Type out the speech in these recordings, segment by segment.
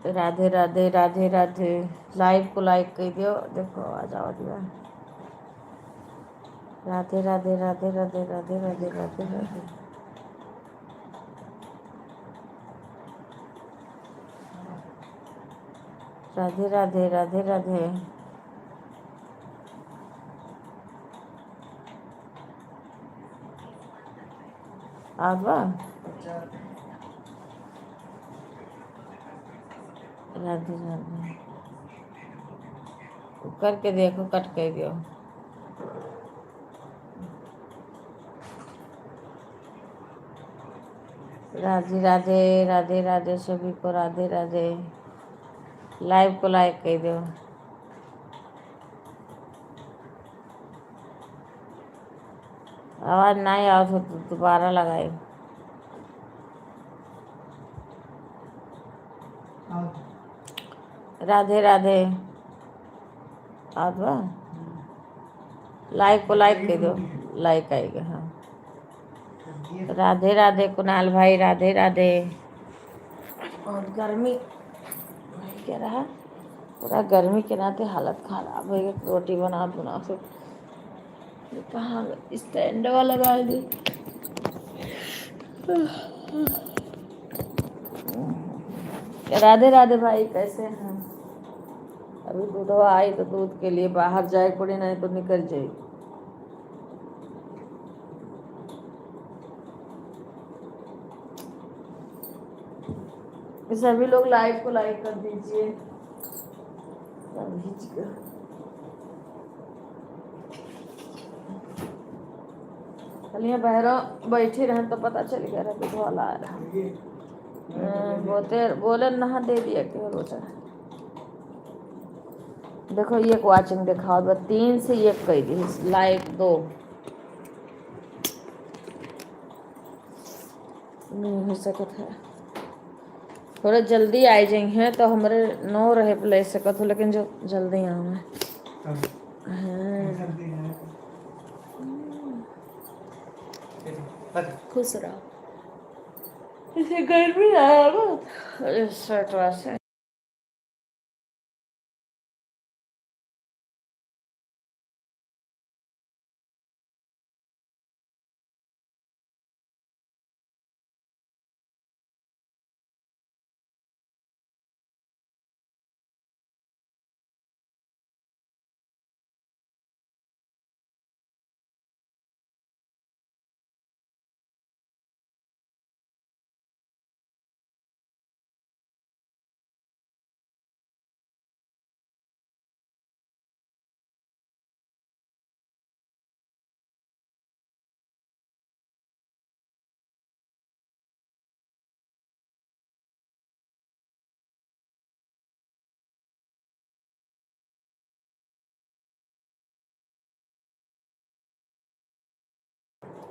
Radhe Radhe Radhe Radhe. Live को like कर दियो। देखो आवाज आ दिया। राधे राधे राधे राधे राधे राधे राधे राधे। राधे राधे राधे राधे। आवा राधे राधे करके देखो, कट कर दियो। राधे राधे राधे राधे सभी को राधे राधे। लाइव को लाइक कर दो। आवाज नहीं आओ तो दोबारा लगाए। राधे राधे आवा। लाइव को लाइक कर दो। लाइक आएगा। हाँ राधे राधे कुणाल भाई राधे राधे। और गर्मी क्या रहा, पूरा गर्मी के नाते हालत खराब है। रोटी बना फिर कहाँ स्टैंड वाला लगा दी। राधे राधे भाई, कैसे हैं? अभी दूधवा आई तो दूध के लिए बाहर जाए पड़े, नहीं तो निकल जाए। सभी लोग लाइव को लाइक कर दीजिए। कल यहाँ बहरा बैठे रहे तो पता चल गया रहा दूध वाला आ रहा। बोले नहा दे दिया कि रोजा। देखो ये वाचिंग दिखाओ, 3 से 1 कही दी। लाइक 2 नहीं हो सकत है। थोड़ा जल्दी आ जाएंगे तो हमारे 9 रहे ले सकत हो, लेकिन जो जल्दी आऊँ खुश रहो। इसे गर्मी आया स्वेटर से।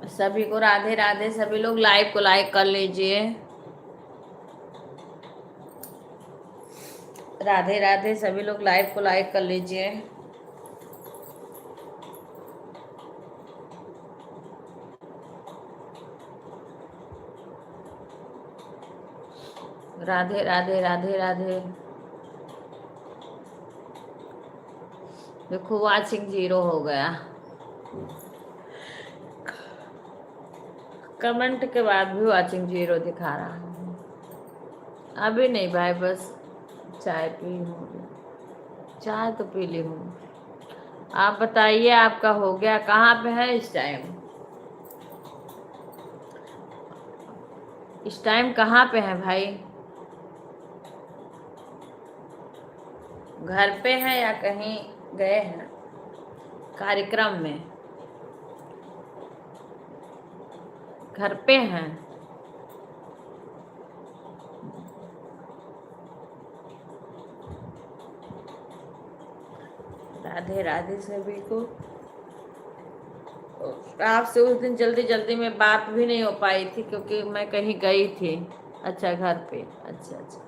सभी को राधे राधे। सभी लोग लाइव को लाइक कर लीजिए। राधे राधे। सभी लोग लाइव को लाइक कर लीजिए। राधे राधे राधे राधे। देखो वाचिंग 0 हो गया। कमेंट के बाद भी वाचिंग 0 दिखा रहा है। अभी नहीं भाई, बस चाय पी हूँ। चाय तो पी ली हूँ। आप बताइए आपका हो गया? कहाँ पे है इस टाइम? इस टाइम कहाँ पे है भाई? घर पे है या कहीं गए हैं कार्यक्रम में? घर पे हैं। राधे राधे सभी को। आपसे उस दिन जल्दी जल्दी में बात भी नहीं हो पाई थी क्योंकि मैं कहीं गई थी। अच्छा घर पे। अच्छा अच्छा।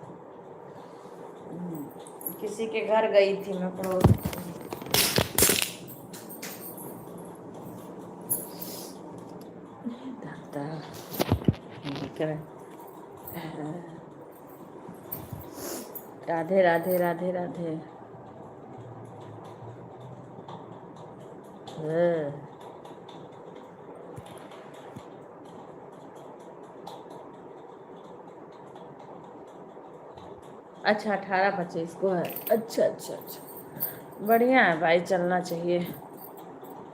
किसी के घर गई थी मैं पड़ोस। राधे राधे राधे राधे। अच्छा 18-25 को है। अच्छा अच्छा अच्छा, बढ़िया है भाई, चलना चाहिए।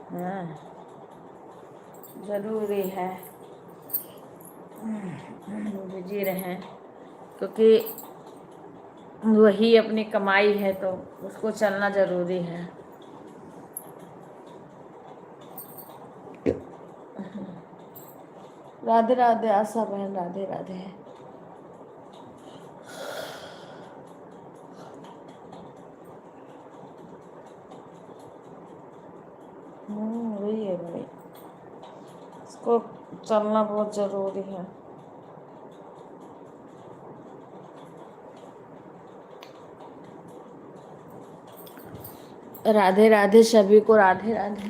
हाँ ज़रूरी है, बिजी रहें, क्योंकि वही अपनी कमाई है तो उसको चलना ज़रूरी है। राधे राधे आशा बहन, राधे राधे। वही है भाई, इसको चलना बहुत ज़रूरी है। राधे राधे सभी को, राधे राधे।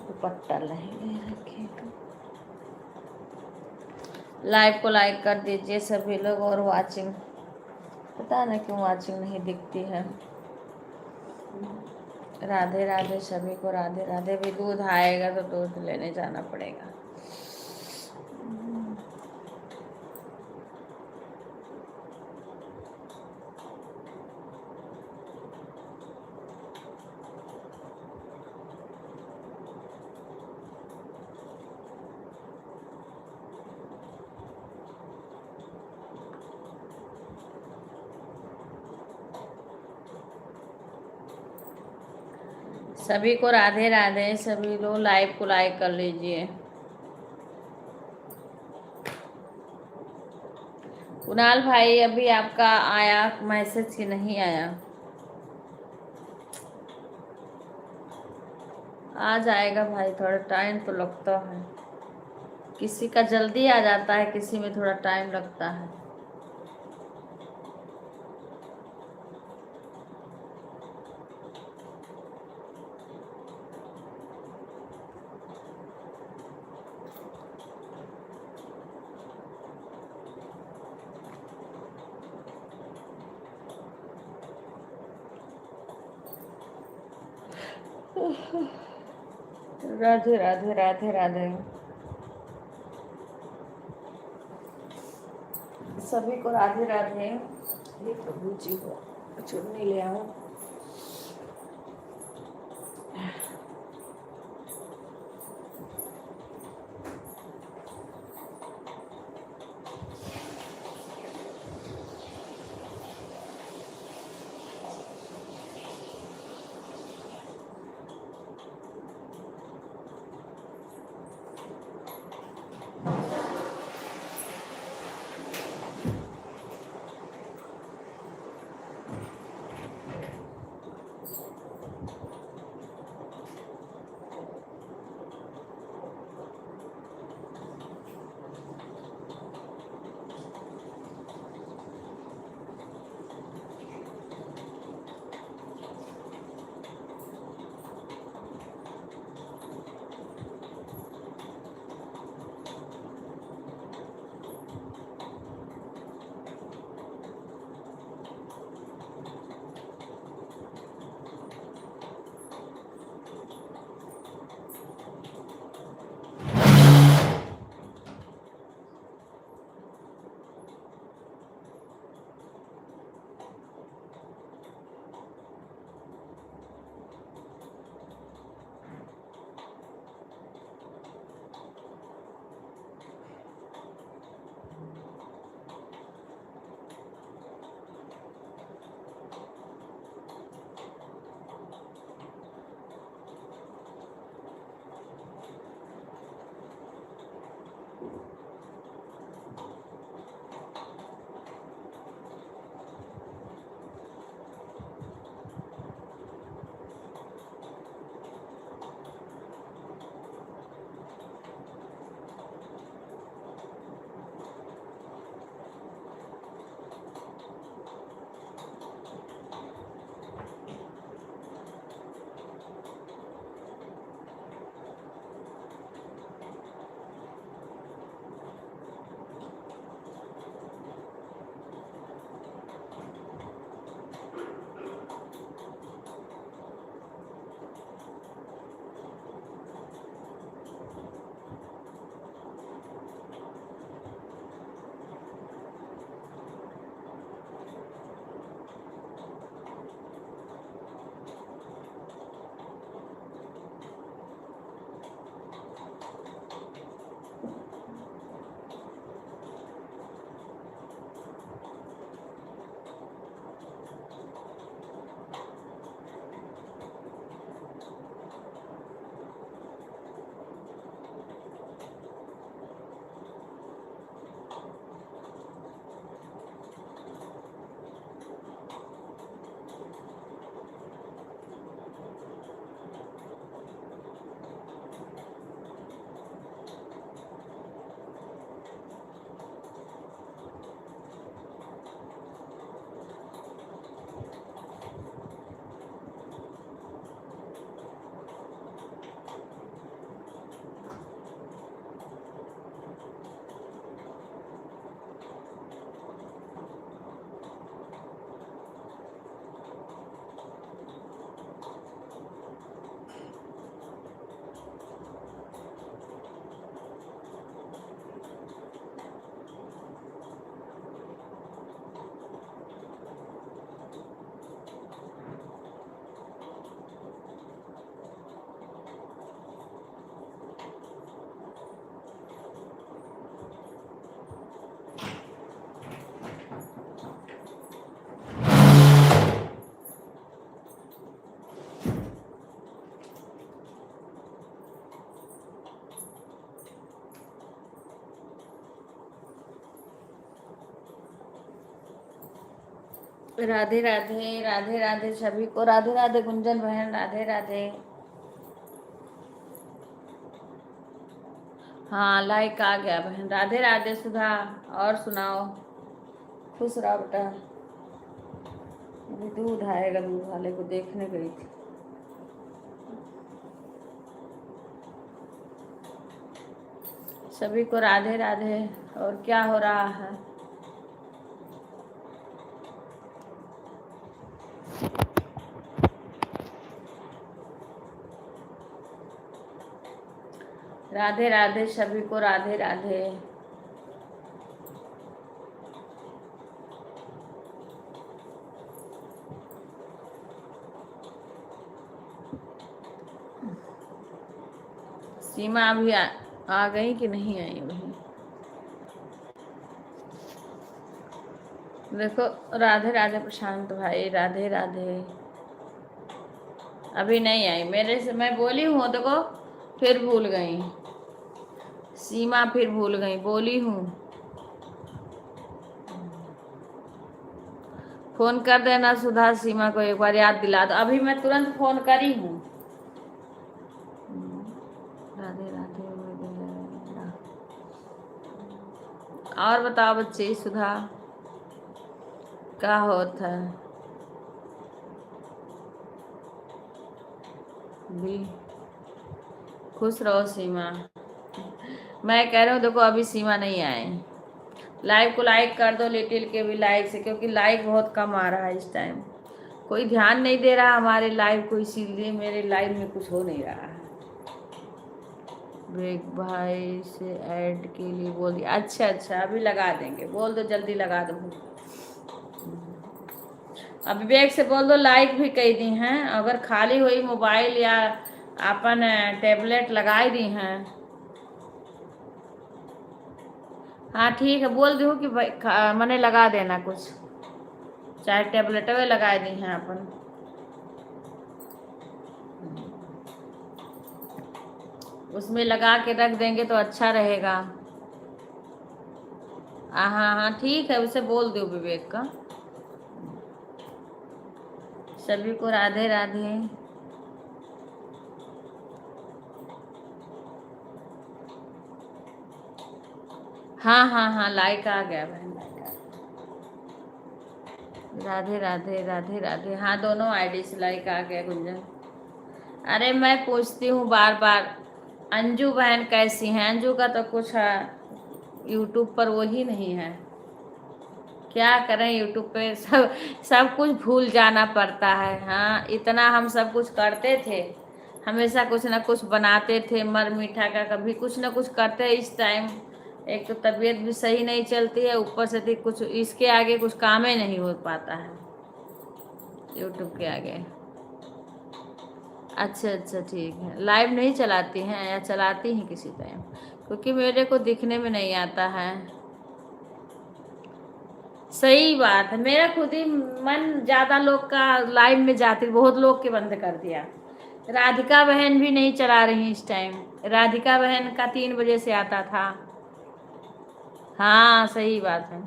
दुपट्टा नहीं रखे तो लाइव को लाइक कर दीजिए सभी लोग, और वाचिंग, पता नहीं क्यों वाचिंग नहीं दिखती है। राधे राधे सभी को, राधे राधे। भी दूध आएगा तो दूध लेने जाना पड़ेगा। सभी को राधे राधे, सभी लोग लाइव को लाइक कर लीजिए। कुणाल भाई अभी आपका आया मैसेज कि नहीं आया? आ जाएगा भाई, थोड़ा टाइम तो लगता है, किसी का जल्दी आ जाता है, किसी में थोड़ा टाइम लगता है। राधे राधे राधे राधे सभी को, राधे राधे। ये प्रभु जी को चुन्नी ले आऊं। राधे राधे, राधे राधे सभी को, राधे राधे गुंजन बहन, राधे राधे। हाँ लाइक आ गया बहन, राधे राधे सुधा। और सुनाओ, खुश रहो बेटा। अभी दूध आएगा, दूध वाले को देखने गई थी। सभी को राधे राधे। और क्या हो रहा है? राधे राधे सभी को, राधे राधे। सीमा अभी आ गई कि नहीं आई वही? देखो, राधे राधे प्रशांत भाई, राधे राधे। अभी नहीं आई मेरे से, मैं बोली हूँ देखो, फिर भूल गई। सीमा फिर भूल गई, बोली हूँ। फोन कर देना सुधा, सीमा को एक बार याद दिला दो। अभी मैं तुरंत फोन करी हूँ। राधे राधे। और बताओ बच्चे, सुधा क्या होता है? भी खुश रहो सीमा। मैं कह रहा हूँ देखो, अभी सीमा नहीं आए। लाइव को लाइक कर दो, लिटिल के भी लाइक से, क्योंकि लाइक बहुत कम आ रहा है इस टाइम। कोई ध्यान नहीं दे रहा हमारे लाइव को, इसीलिए मेरे लाइव में कुछ हो नहीं रहा है। ब्रेक भाई से ऐड के लिए बोल दिया। अच्छा अच्छा, अभी लगा देंगे, बोल दो जल्दी लगा दो। अब विवेक से बोल दो लाइक भी कही दी हैं, अगर खाली हुई मोबाइल या अपन टैबलेट लगाई दी हैं। हाँ ठीक है, बोल दूँ कि भाई मैंने लगा देना कुछ, चाहे टैबलेट वे लगा दी हैं अपन। उसमें लगा के रख देंगे तो अच्छा रहेगा। हाँ हाँ ठीक है, उसे बोल दो विवेक का। सभी को राधे राधे। हाँ हाँ हाँ लाइक आ गया बहन, लाइक आ गया। राधे राधे, राधे राधे। हाँ दोनों आईडी से लाइक आ गया गुंजन। अरे मैं पूछती हूँ बार बार, अंजू बहन कैसी हैं? अंजू का तो कुछ यूट्यूब पर वो ही नहीं है। क्या करें, यूट्यूब पे सब सब कुछ भूल जाना पड़ता है। हाँ इतना हम सब कुछ करते थे, हमेशा कुछ ना कुछ बनाते थे, मर मीठा का कभी कुछ ना कुछ करते हैं। इस टाइम एक तो तबीयत भी सही नहीं चलती है, ऊपर से भी कुछ इसके आगे कुछ काम ही नहीं हो पाता है यूट्यूब के आगे। अच्छा अच्छा ठीक है, लाइव नहीं चलाती हैं या चलाती हैं किसी टाइम? क्योंकि मेरे को दिखने में नहीं आता है। सही बात है, मेरा खुद ही मन ज्यादा लोग का लाइव में जाती, बहुत लोग के बंद कर दिया। राधिका बहन भी नहीं चला रही इस टाइम। राधिका बहन का 3 बजे से आता था। हाँ सही बात है,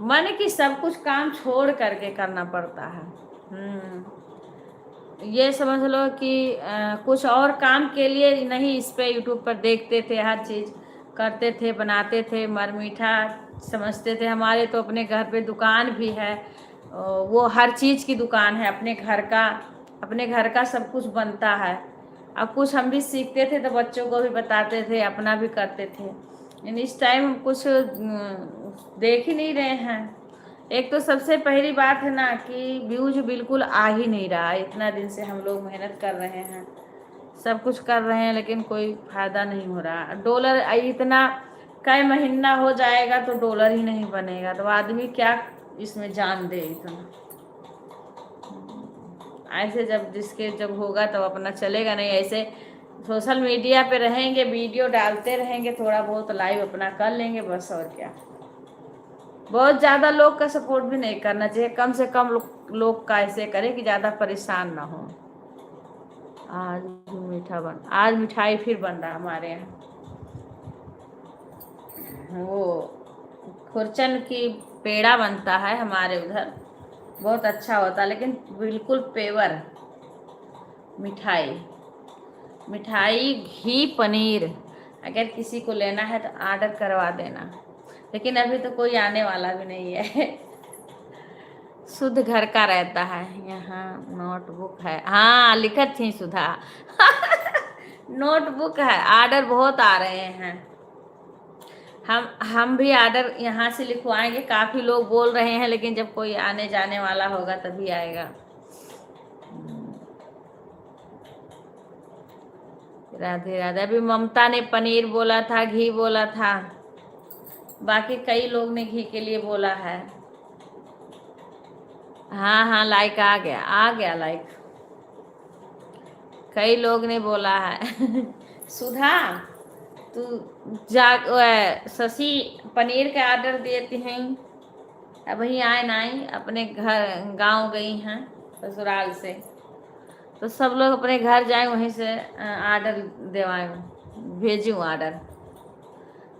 मन की सब कुछ काम छोड़ करके करना पड़ता है। ये समझ लो कि कुछ और काम के लिए नहीं, इस पे यूट्यूब पर देखते थे, हर चीज़ करते थे, बनाते थे, मर मीठा समझते थे। हमारे तो अपने घर पे दुकान भी है, वो हर चीज़ की दुकान है, अपने घर का सब कुछ बनता है। अब कुछ हम भी सीखते थे तो बच्चों को भी बताते थे, अपना भी करते थे। लेकिन इस टाइम हम कुछ देख ही नहीं रहे हैं। एक तो सबसे पहली बात है ना कि व्यूज बिल्कुल आ ही नहीं रहा है। इतना दिन से हम लोग मेहनत कर रहे हैं, सब कुछ कर रहे हैं, लेकिन कोई फायदा नहीं हो रहा। डॉलर इतना कई महीना हो जाएगा तो डॉलर ही नहीं बनेगा, तो आदमी क्या इसमें जान दे इतना। ऐसे जब जिसके जब होगा तब अपना चलेगा, नहीं ऐसे सोशल मीडिया पे रहेंगे, वीडियो डालते रहेंगे, थोड़ा बहुत लाइव अपना कर लेंगे बस, और क्या। बहुत ज़्यादा लोग का सपोर्ट भी नहीं करना चाहिए, कम से कम लोग का ऐसे करें कि ज़्यादा परेशान ना हो। आज मीठा आज मिठाई फिर बन रहा हमारे यहाँ। वो खुरचन की पेड़ा बनता है हमारे उधर, बहुत अच्छा होता है, लेकिन बिल्कुल पेवर मिठाई। मिठाई, घी, पनीर, अगर किसी को लेना है तो ऑर्डर करवा देना, लेकिन अभी तो कोई आने वाला भी नहीं है। शुद्ध घर का रहता है। यहाँ नोटबुक है, हाँ लिखत थी सुधा। नोटबुक है, ऑर्डर बहुत आ रहे हैं। हम भी ऑर्डर यहाँ से लिखवाएंगे, काफ़ी लोग बोल रहे हैं, लेकिन जब कोई आने जाने वाला होगा तभी आएगा। राधे राधे। अभी ममता ने पनीर बोला था, घी बोला था, बाकी कई लोग ने घी के लिए बोला है। हाँ हाँ, लाइक आ गया लाइक, कई लोग ने बोला है। सुधा तू शशि पनीर का ऑर्डर देती हैं, अब वही आए नहीं, अपने घर गांव गई हैं ससुराल से, तो सब लोग अपने घर जाए, वहीं से ऑर्डर देवाएं, भेजूँ ऑर्डर।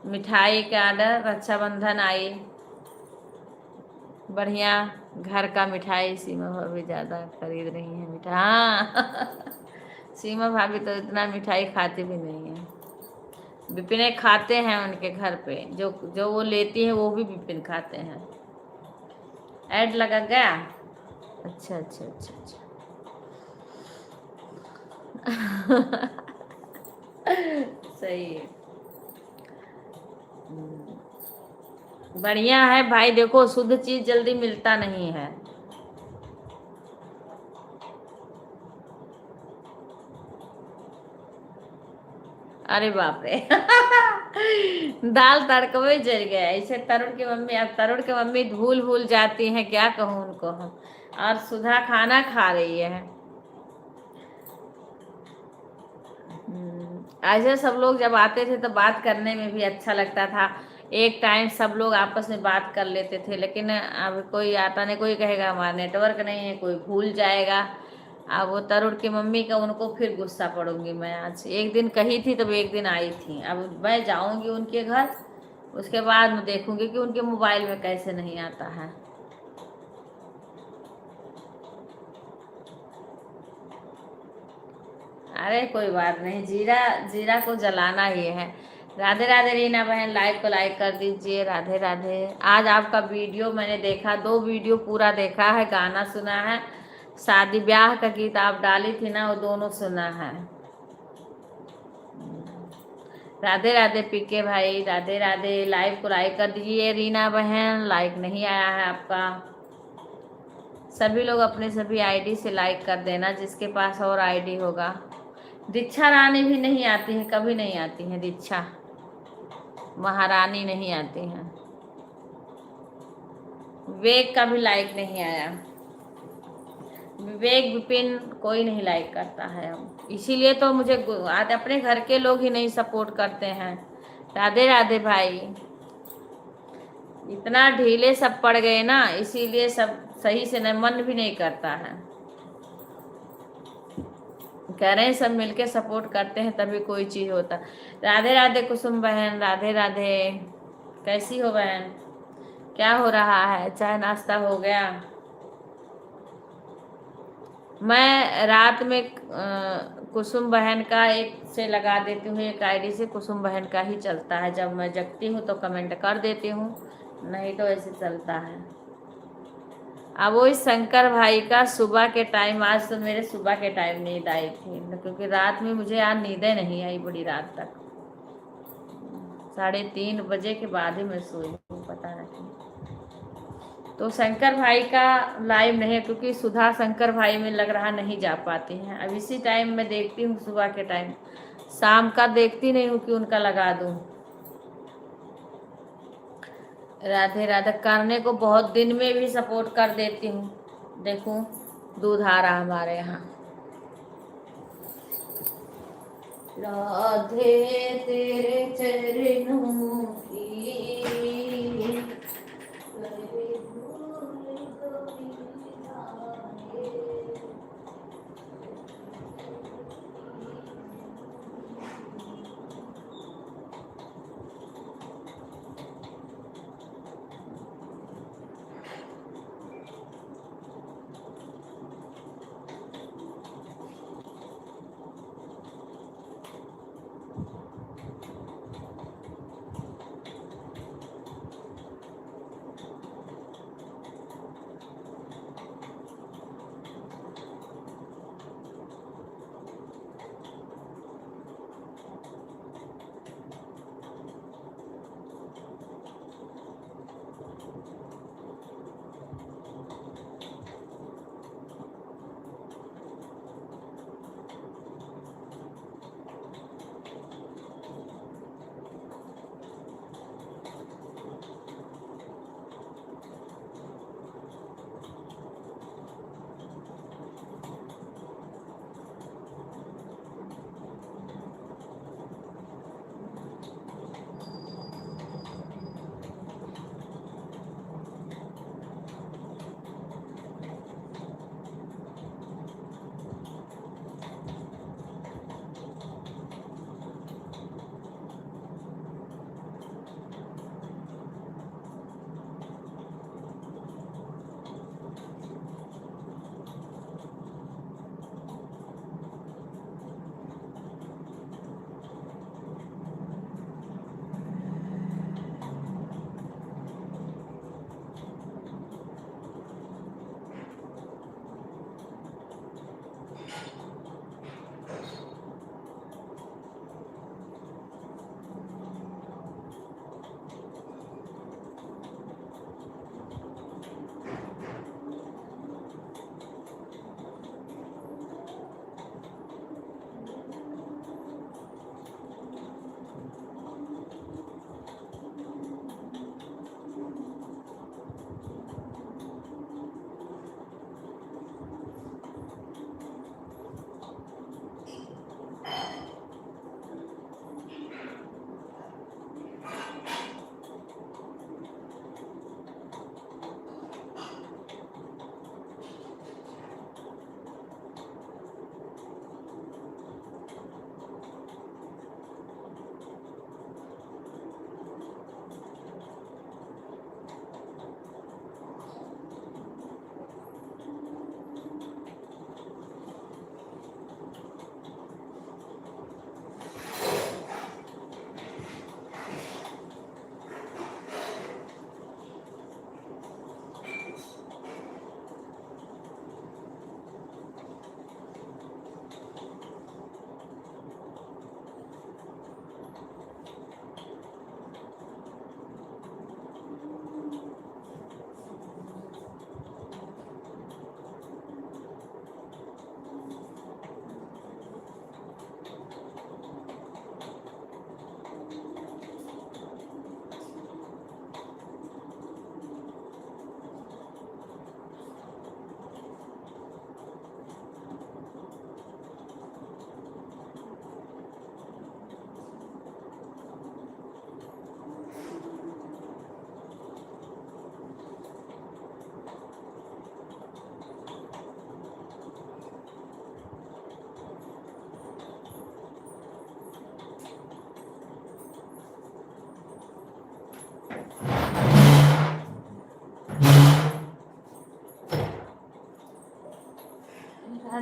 मिठाई का ऑर्डर, रक्षाबंधन आई, बढ़िया घर का मिठाई। सीमा भाभी ज़्यादा खरीद रही हैं मिठाई, हाँ। सीमा भाभी तो इतना मिठाई खाती भी नहीं है, विपिन खाते हैं उनके घर पे, जो जो वो लेती है वो भी विपिन खाते हैं। ऐड लगा गया, अच्छा अच्छा अच्छा अच्छा। सही है, बढ़िया है भाई। देखो शुद्ध चीज जल्दी मिलता नहीं है। अरे बाप रे। दाल तड़का में जल गया ऐसे। तरुण की मम्मी, अब तरुण की मम्मी भूल भूल जाती हैं, क्या कहूँ उनको हम। और सुधा खाना खा रही है। ऐसे सब लोग जब आते थे तो बात करने में भी अच्छा लगता था, एक टाइम सब लोग आपस में बात कर लेते थे, लेकिन अब कोई आता नहीं, कोई कहेगा हमारा नेटवर्क नहीं है, कोई भूल जाएगा। अब वो तरुण की मम्मी का उनको फिर गुस्सा पड़ूंगी मैं। आज एक दिन कही थी तब एक दिन आई थी, अब मैं जाऊंगी उनके घर, उसके बाद मैं देखूंगी कि उनके मोबाइल में कैसे नहीं आता है। अरे कोई बात नहीं, जीरा जीरा को जलाना ही है। राधे राधे रीना बहन, लाइक को लाइक कर दीजिए। राधे राधे। आज आपका वीडियो मैंने देखा, 2 वीडियो पूरा देखा है, गाना सुना है, शादी ब्याह का गीत आप डाली थी ना, वो दोनों सुना है। राधे राधे पीके भाई, राधे राधे। लाइव को लाइक कर दीजिए। रीना बहन लाइक नहीं आया है आपका, सभी लोग अपने सभी आईडी से लाइक कर देना, जिसके पास और आईडी होगा। दीक्षा रानी भी नहीं आती है, कभी नहीं आती है दीक्षा, महारानी नहीं आती हैं। विवेक का भी लाइक नहीं आया, विवेक विपिन कोई नहीं लाइक करता है, इसीलिए तो मुझे आज अपने घर के लोग ही नहीं सपोर्ट करते हैं। राधे राधे भाई, इतना ढीले सब पड़ गए ना, इसीलिए सब सही से न मन भी नहीं करता है। कह रहे हैं सब मिलके सपोर्ट करते हैं तभी कोई चीज़ होता। राधे राधे कुसुम बहन, राधे राधे। कैसी हो बहन, क्या हो रहा है, चाय नाश्ता हो गया? मैं रात में कुसुम बहन का एक से लगा देती हूँ, एक आईडी से कुसुम बहन का ही चलता है, जब मैं जगती हूँ तो कमेंट कर देती हूँ, नहीं तो ऐसे चलता है। अब वही शंकर भाई का सुबह के टाइम, आज तो मेरे सुबह के टाइम नींद आई थी, क्योंकि रात में मुझे आज नींदें नहीं आई बड़ी रात तक, 3:30 बजे के बाद ही मैं सोई हूँ, पता नहीं। तो शंकर भाई का लाइव नहीं, क्योंकि सुधा शंकर भाई में लग रहा नहीं जा पाती हैं। अब इसी टाइम मैं देखती हूँ, सुबह के टाइम, शाम का देखती नहीं हूँ कि उनका लगा दूँ। राधे राधे। करने को बहुत दिन में भी सपोर्ट कर देती हूँ। देखूँ दूध आ रहा हमारे यहाँ। राधे तेरे चरणों की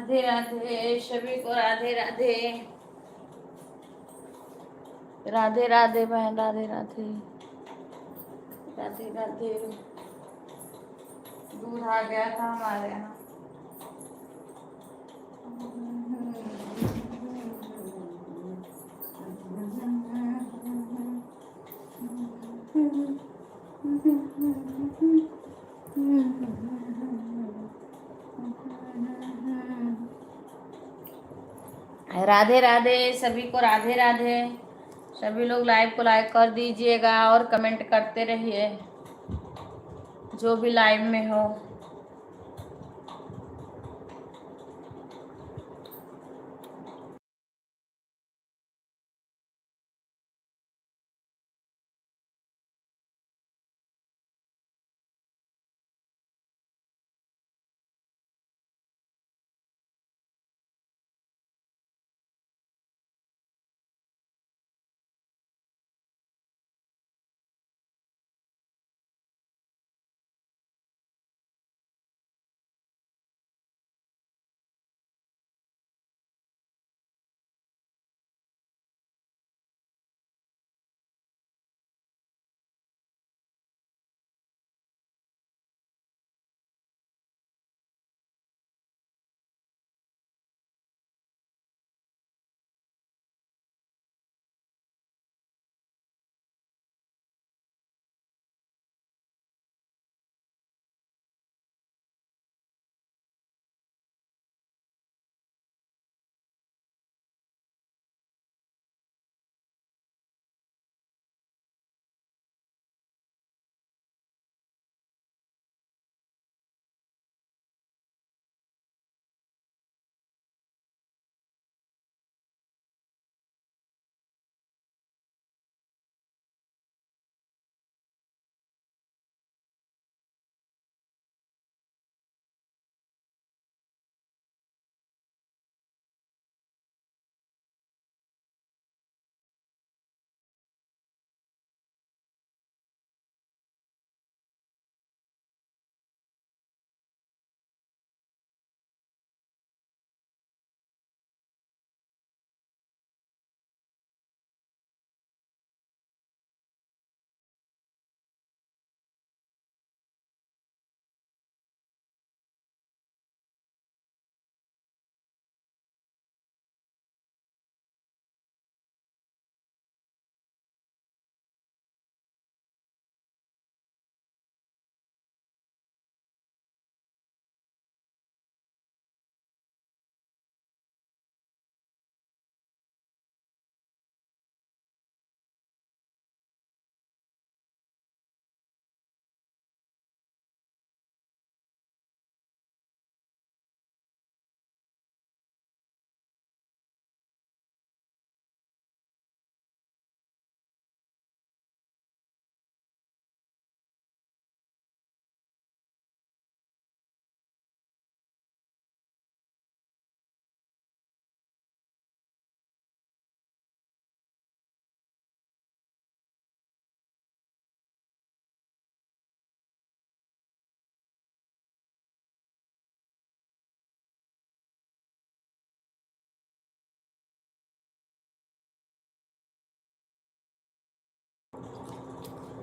राधे राधे सभी को, राधे राधे। राधे राधे बहन, राधे राधे। राधे राधे। दूध आ गया था हमारे यहाँ। राधे राधे सभी को, राधे राधे। सभी लोग लाइव को लाइक कर दीजिएगा और कमेंट करते रहिए, जो भी लाइव में हो।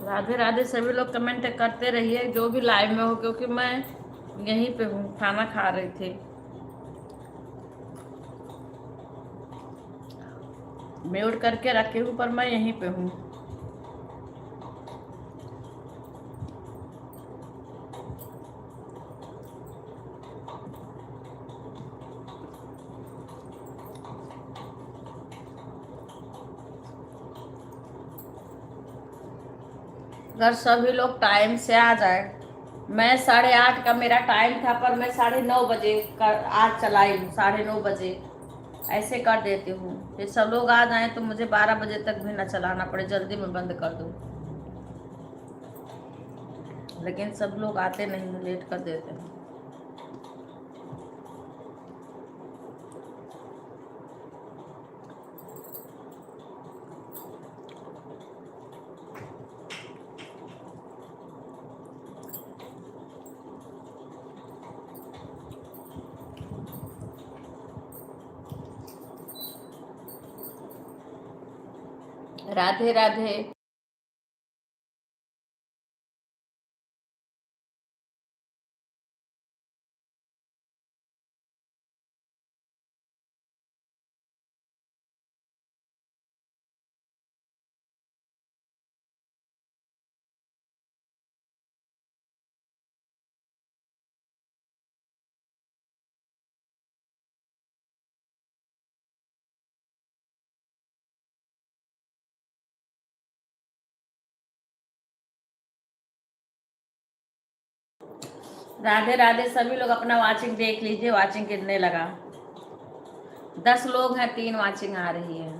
राधे राधे सभी लोग कमेंट करते रहिए, जो भी लाइव में हो, क्योंकि मैं यहीं पे हूँ, खाना खा रही थी। म्यूट करके रखे हूँ, पर मैं यहीं पे हूँ। अगर सभी लोग टाइम से आ जाए। मैं 8:30 का मेरा टाइम था, पर मैं 9:30 का आज चलाई हूँ, 9:30 ऐसे कर देती हूँ। फिर सब लोग आ जाए तो मुझे 12 बजे तक भी ना चलाना पड़े, जल्दी मैं बंद कर दूँ। लेकिन सब लोग आते नहीं, लेट कर देते हैं। राधे राधे। राधे राधे सभी लोग अपना वाचिंग देख लीजिए, वाचिंग कितने लगा। 10 लोग हैं, 3 वाचिंग आ रही है।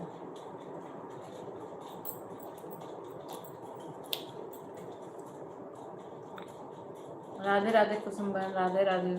राधे राधे कुसुम बहन, राधे राधे।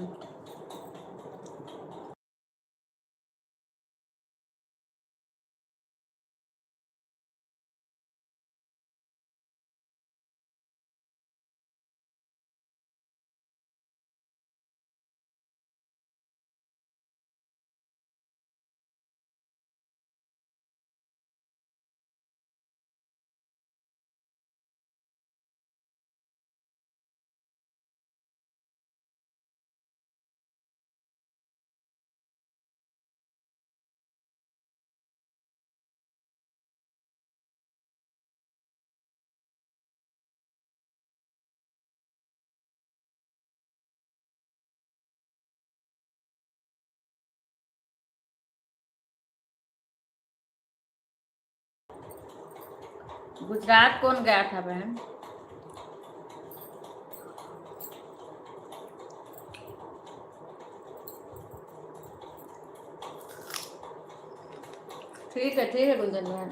गुजरात कौन गया था बहन? ठीक है गुंजन बहन।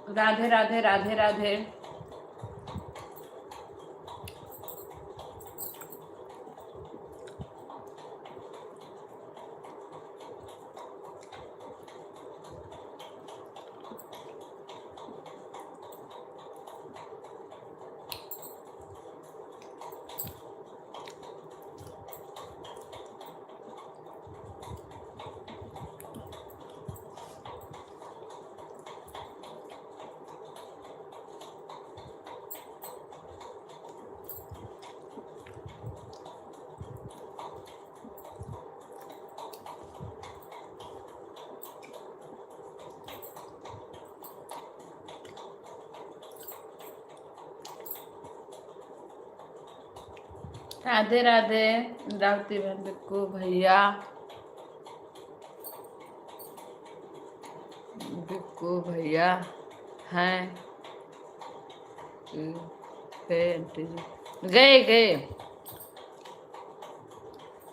राधे राधे राधे राधे। राधे राधे रावती बहन, बिक्कू भैया, बिक्कू भैया हैं गए गए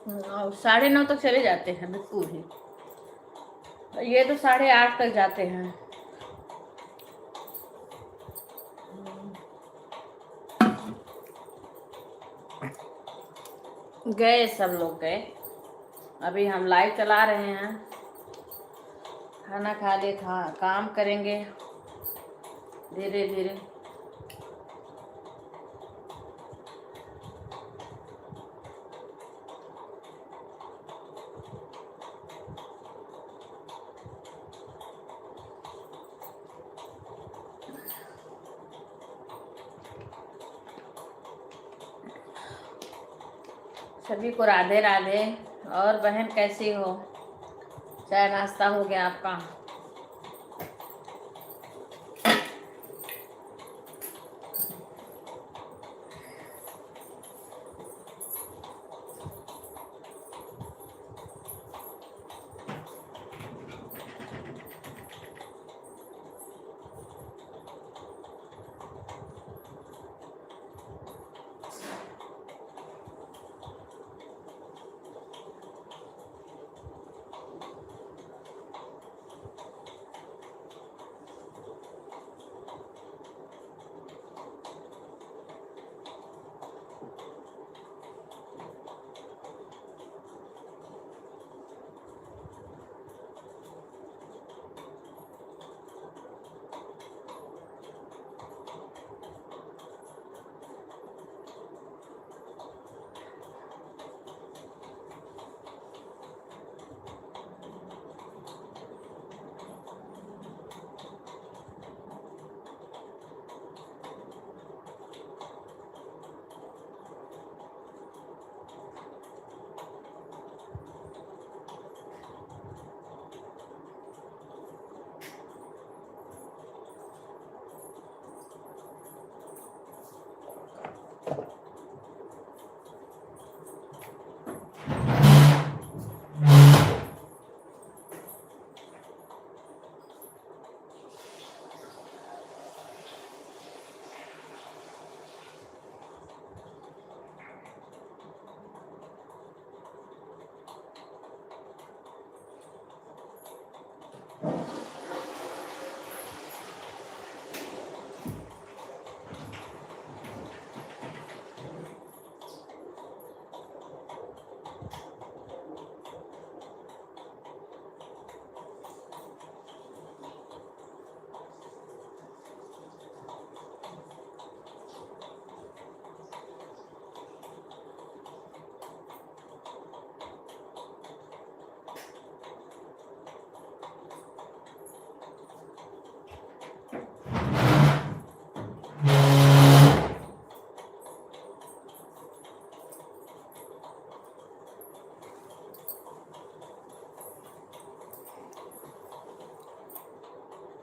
9:30 तक चले जाते हैं बिक्कू भी, ये तो 8:30 तक जाते हैं। गए सब लोग गए। अभी हम लाइव चला रहे हैं, खाना खा लिए, काम करेंगे धीरे धीरे। सभी को राधे राधे। और बहन कैसी हो? चाय नाश्ता हो गया आपका?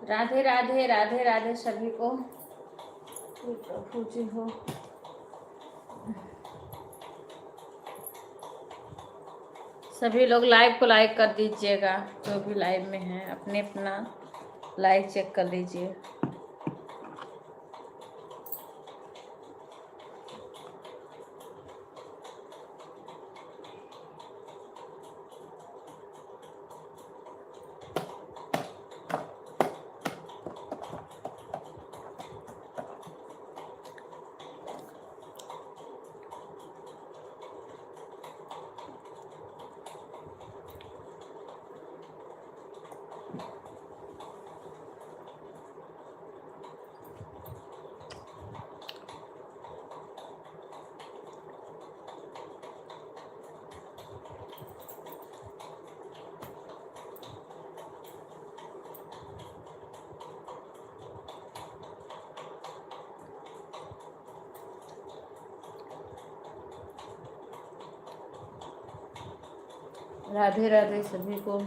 राधे राधे राधे राधे सभी को। प्रभु जी हो। सभी लोग लाइव को लाइक कर दीजिएगा, जो भी लाइव में हैं अपने अपना लाइक चेक कर लीजिए। राधे राधे सभी को।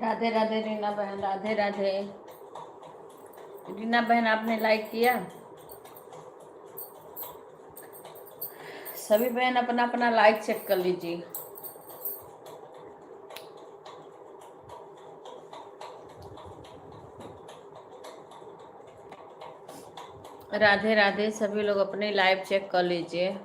राधे राधे रीना बहन, राधे राधे। रीना बहन आपने लाइक किया? सभी बहन अपना अपना लाइक चेक कर लीजिए। राधे राधे सभी लोग अपनी लाइव चेक कर लीजिए।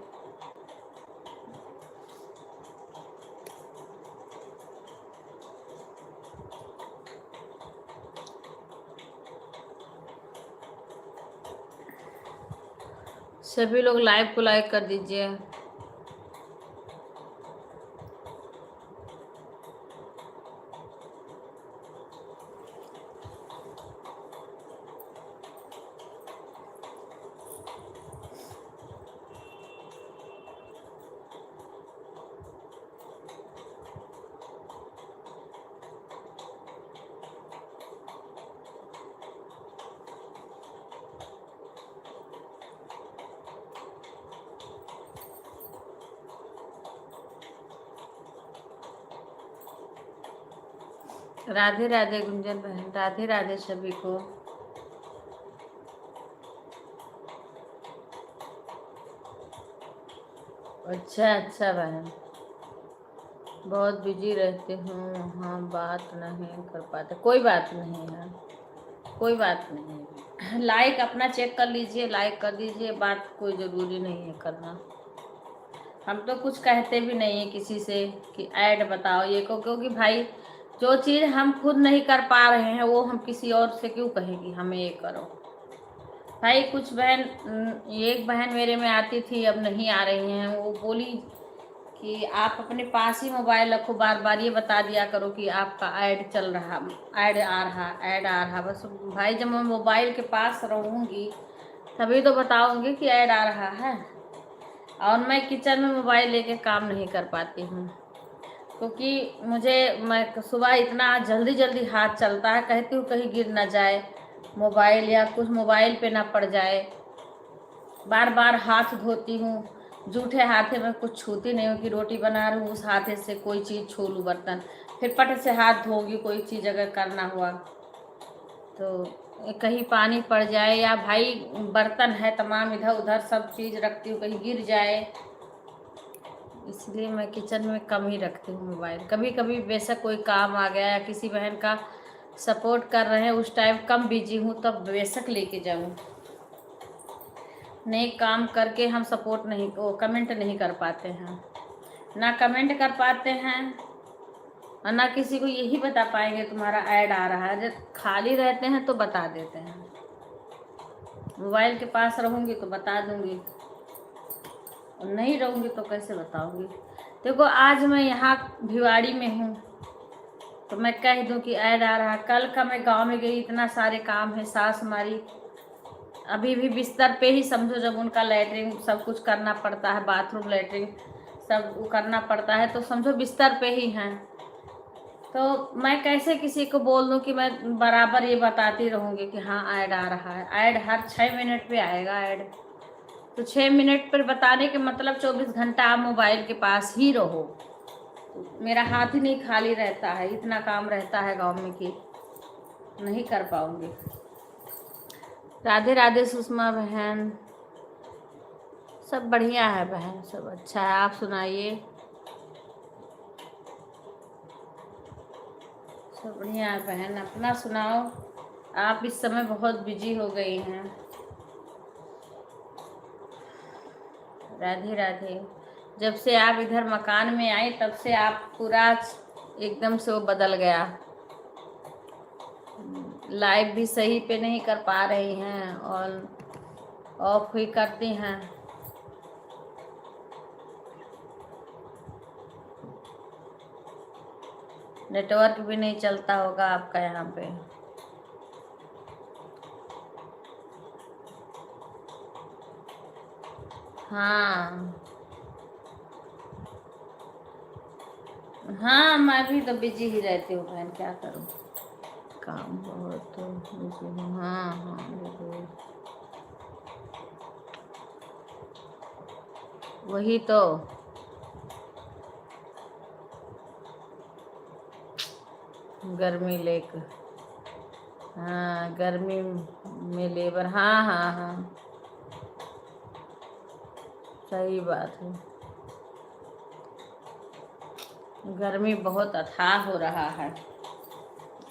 सभी लोग लाइव को लाइक कर दीजिए। राधे राधे गुंजन बहन, राधे राधे सभी को। अच्छा अच्छा बहन, बहुत बिजी रहते हूँ, हाँ बात नहीं कर पाते। कोई बात नहीं है, कोई बात नहीं। लाइक अपना चेक कर लीजिए, लाइक कर दीजिए। बात कोई ज़रूरी नहीं है करना। हम तो कुछ कहते भी नहीं है किसी से कि ऐड बताओ ये को, क्योंकि भाई जो चीज़ हम खुद नहीं कर पा रहे हैं वो हम किसी और से क्यों कहेंगे हमें ये करो। भाई कुछ बहन, एक बहन मेरे में आती थी, अब नहीं आ रही हैं। वो बोली कि आप अपने पास ही मोबाइल रखो, बार बार ये बता दिया करो कि आपका ऐड चल रहा, ऐड आ रहा, ऐड आ रहा। बस भाई जब मैं मोबाइल के पास रहूँगी तभी तो बताऊँगी कि ऐड आ रहा है। और मैं किचन में मोबाइल लेके काम नहीं कर पाती हूँ, क्योंकि मैं सुबह इतना जल्दी जल्दी हाथ चलता है, कहती हूँ कहीं गिर ना जाए मोबाइल या कुछ मोबाइल पे ना पड़ जाए। बार बार हाथ धोती हूँ, जूठे हाथे में कुछ छूती नहीं हूँ कि रोटी बना रही हूँ उस हाथे से कोई चीज़ छू लूँ बर्तन, फिर पट से हाथ धोऊंगी कोई चीज़ अगर करना हुआ तो, कहीं पानी पड़ जाए या भाई बर्तन है तमाम इधर उधर सब चीज़ रखती हूँ कहीं गिर जाए, इसलिए मैं किचन में कम ही रखती हूँ मोबाइल। कभी कभी बेशक कोई काम आ गया या किसी बहन का सपोर्ट कर रहे हैं उस टाइम कम बिजी हूँ तब बेशक लेके जाऊँ, नहीं काम करके हम सपोर्ट नहीं कमेंट नहीं कर पाते हैं, ना कमेंट कर पाते हैं और ना किसी को यही बता पाएंगे तुम्हारा ऐड आ रहा है। जब खाली रहते हैं तो बता देते हैं, मोबाइल के पास रहूँगी तो बता दूँगी और नहीं रहूँगी तो कैसे बताऊँगी। देखो आज मैं यहाँ भिवाड़ी में हूँ तो मैं कह दूँ कि ऐड आ रहा। कल का मैं गांव में गई, इतना सारे काम है, सास हमारी अभी भी बिस्तर पे ही समझो, जब उनका लैट्रिन सब कुछ करना पड़ता है, बाथरूम लैट्रिन सब करना पड़ता है तो समझो बिस्तर पे ही हैं। तो मैं कैसे किसी को बोल दूं कि मैं बराबर ये बताती रहूँगी कि हाँ ऐड आ रहा है। ऐड हर 6 मिनट पे आएगा ऐड, तो 6 मिनट पर बताने के मतलब 24 घंटा आप मोबाइल के पास ही रहो। मेरा हाथ ही नहीं खाली रहता है, इतना काम रहता है गांव में कि नहीं कर पाऊँगी। राधे राधे सुषमा बहन, सब बढ़िया है बहन, सब अच्छा है, आप सुनाइए। सब बढ़िया है बहन, अपना सुनाओ। आप इस समय बहुत बिजी हो गई हैं। राधे राधे। जब से आप इधर मकान में आई तब से आप पूरा एकदम से वो बदल गया। लाइव भी सही पे नहीं कर पा रही हैं और ऑफ ही करती हैं। नेटवर्क भी नहीं चलता होगा आपका यहाँ पे। हाँ हाँ, मैं भी तो बिजी ही रहती हूँ बहन, क्या करूँ, काम बहुत तो बिजी हूँ। हाँ हाँ बिल्कुल, वही तो। गर्मी लेकर, हाँ गर्मी में लेबर, हाँ हाँ हाँ सही बात है। गर्मी बहुत अथाह हो रहा है।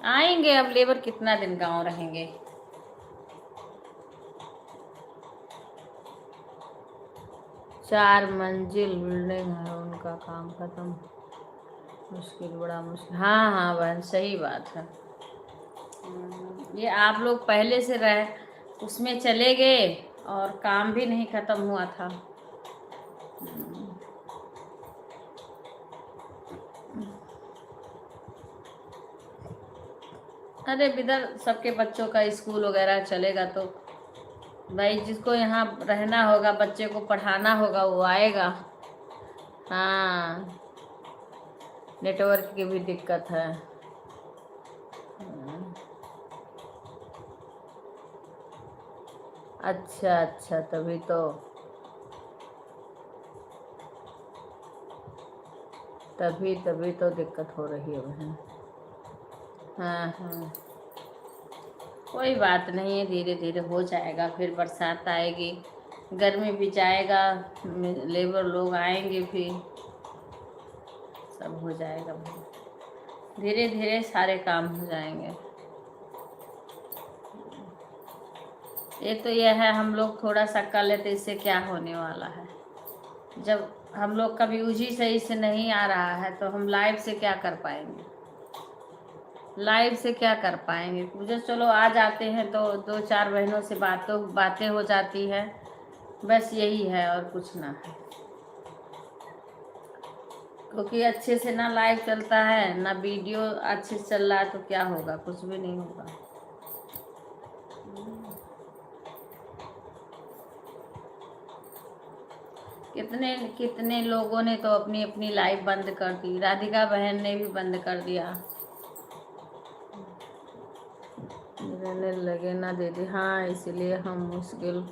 आएंगे अब लेबर, कितना दिन गांव रहेंगे। चार मंजिल बिल्डिंग है, उनका काम खत्म, मुश्किल, बड़ा मुश्किल। हाँ हाँ बहन सही बात है। ये आप लोग पहले से रहे उसमें चले गए और काम भी नहीं खत्म हुआ था। अरे इधर सबके बच्चों का स्कूल वगैरह चलेगा तो भाई जिसको यहाँ रहना होगा, बच्चे को पढ़ाना होगा, वो आएगा। हाँ नेटवर्क की भी दिक्कत है। अच्छा अच्छा, तभी तभी तो दिक्कत हो रही है बहन। हाँ हाँ कोई बात नहीं है, धीरे धीरे हो जाएगा, फिर बरसात आएगी, गर्मी भी जाएगा, लेबर लोग आएंगे, फिर सब हो जाएगा भाई, धीरे धीरे सारे काम हो जाएंगे। ये तो यह है, हम लोग थोड़ा सा कर लेते, इससे क्या होने वाला है। जब हम लोग का व्यूज ही सही से नहीं आ रहा है तो हम लाइव से क्या कर पाएंगे, लाइव से क्या कर पाएंगे। मुझे चलो आ जाते हैं तो 2-4 बहनों से बातें हो जाती है, बस यही है और कुछ ना है। क्योंकि अच्छे से ना लाइव चलता है ना वीडियो अच्छे से चल रहा है, तो क्या होगा, कुछ भी नहीं होगा। कितने कितने लोगों ने तो अपनी अपनी लाइव बंद कर दी, राधिका बहन ने भी बंद कर दिया। रहने लगे ना दीदी, हाँ इसलिए हम मुश्किल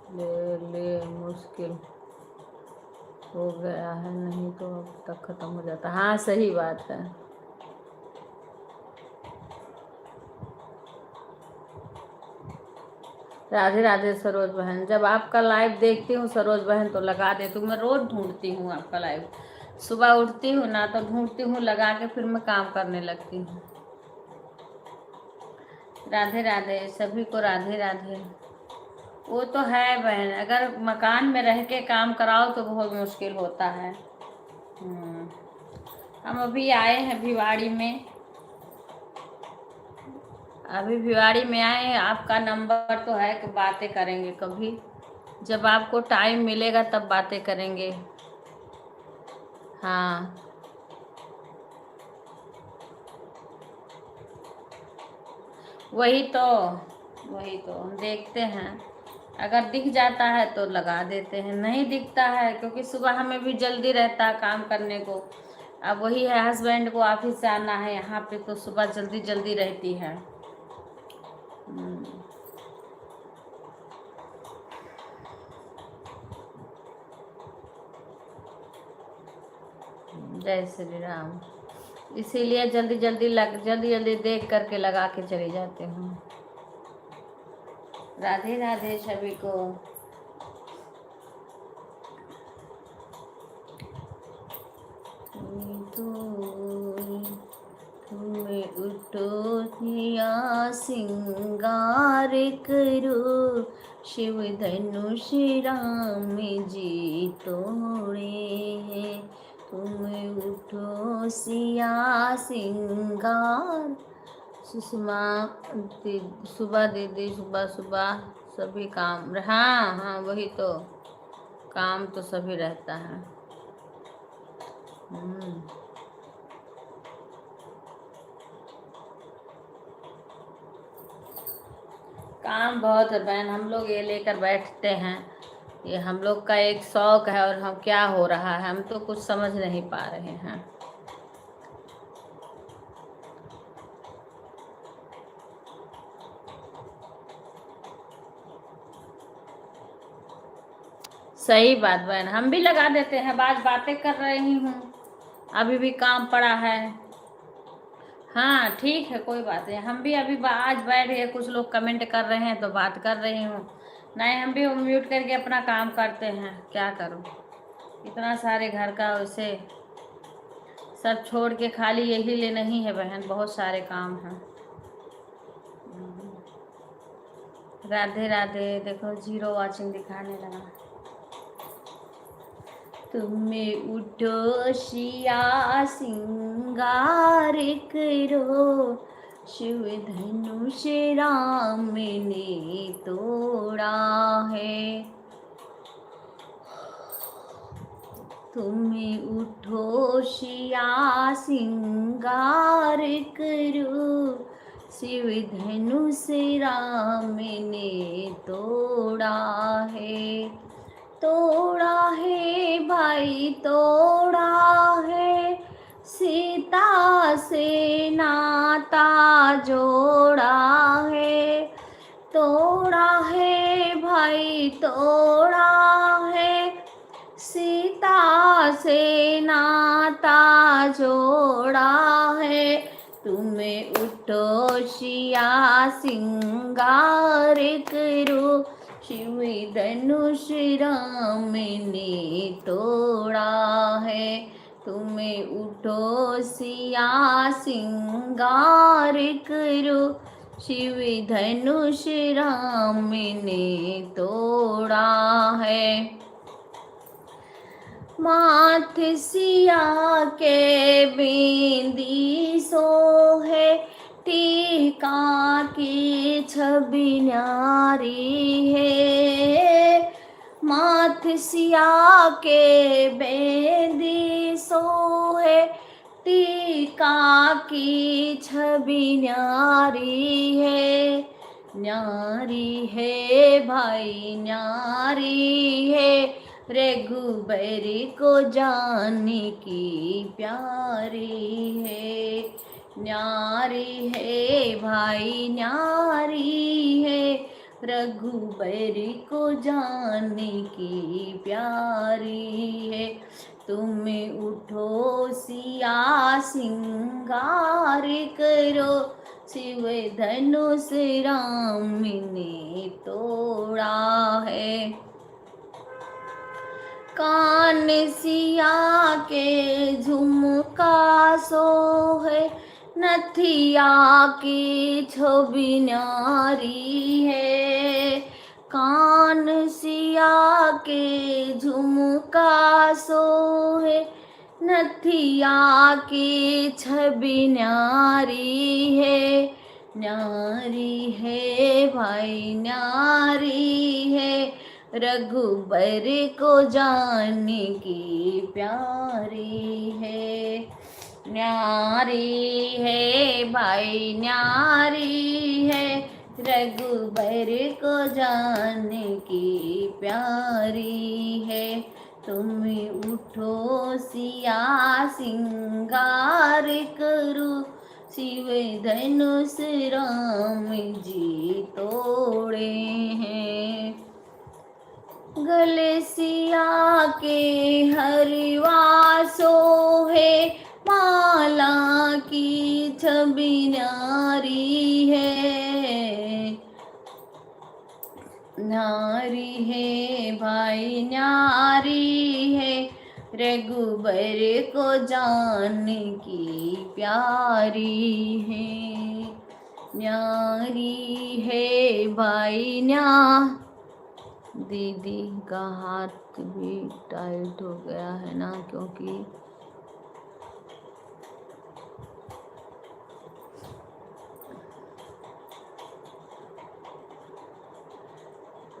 मुश्किल हो गया है, नहीं तो अब तक खत्म हो जाता। हाँ सही बात है। राधे राधे सरोज बहन, जब आपका लाइव देखती हूँ सरोज बहन तो लगा देती हूँ। मैं रोज ढूंढती हूँ आपका लाइव, सुबह उठती हूँ ना तो ढूंढती हूँ लगा के, फिर मैं काम करने लगती हूँ। राधे राधे सभी को, राधे राधे। वो तो है बहन, अगर मकान में रह के काम कराओ तो बहुत मुश्किल होता है। हम अभी आए हैं भिवाड़ी में, अभी भिवाड़ी में आए हैं। आपका नंबर तो है कि बातें करेंगे कभी, जब आपको टाइम मिलेगा तब बातें करेंगे। हाँ वही तो हम देखते हैं, अगर दिख जाता है तो लगा देते हैं, नहीं दिखता है क्योंकि सुबह हमें भी जल्दी रहता है काम करने को। अब वही है, हस्बैंड को ऑफिस से आना है यहाँ पे, तो सुबह जल्दी जल्दी रहती है। जय श्री राम। इसीलिए जल्दी जल्दी देख करके लगा के चले जाते हूँ। राधे राधे सभी को। तुम्हें उठो दिया सिंगार करो, शिव धनुष राम जी तोड़े हैं। तुम्हें उठो सिया सिंगार। सुषमा सुबह दीदी, सुबह सुबह सभी काम, हाँ हाँ वही तो, काम तो सभी रहता है। काम बहुत है बहन, हम लोग ये लेकर बैठते हैं, ये हम लोग का एक शौक है, और हम क्या हो रहा है हम तो कुछ समझ नहीं पा रहे हैं। सही बात बहन, हम भी लगा देते हैं, आज बातें कर रही हूँ, अभी भी काम पड़ा है। हाँ ठीक है, कोई बात नहीं, हम भी अभी आज बैठ गए, कुछ लोग कमेंट कर रहे हैं तो बात कर रही हूँ, नहीं हम भी म्यूट करके अपना काम करते हैं, क्या करूँ, इतना सारे घर का उसे सब छोड़ के खाली यही ले नहीं है बहन, बहुत सारे काम हैं। राधे राधे, देखो 0 वॉचिंग दिखाने लगा। तुम्हें उठो सिया सिंगार करो, शिव धनुष राम ने तोड़ा है। तुम्हें उठो सिया सिंगार करो, शिव धनुष राम ने तोड़ा है। तोड़ा है भाई तोड़ा है, सीता से नाता जोड़ा है। तोड़ा है भाई तोड़ा है, सीता से नाता जोड़ा है। तुम्हें उठो सिया सिंगार करो, शिव धनुष राम ने तोड़ा है। तुम्हें उठो सिया सिंगार करो, शिव धनुष राम ने तोड़ा है। माथ सिया के बिंदी सोहे, टीका की छवि न्यारी है। माथ सिया के बेंदी सोहे, टीका की छवि न्यारी है, न्यारी है भाई न्यारी है, रघुबर को जानने की प्यारी है, न्यारी है भाई न्यारी है, रघुबर को जानने की प्यारी है। तुम उठो सिया सिंगार करो, शिव धनुष राम ने तोड़ा है, कान सिया के झुमका सोहे, नथिया की छवि न्यारी है, कान सिया के झुमका सोहे, नथिया की छवि न्यारी है, न्यारी है भाई न्यारी है, रघुबर को जानने की प्यारी है, न्यारी है भाई न्यारी है, रघुबर को जानने की प्यारी है। तुम उठो सिया सिंगार करो, शिव धनुष राम जी तोड़े हैं, गले सिया के हरवा सोहे, माला की छवि न्यारी है, नारी है भाई न्यारी है, रघुबर को जानने की प्यारी है, न्यारी है भाई दीदी का हाथ भी टाइट हो गया है ना, क्योंकि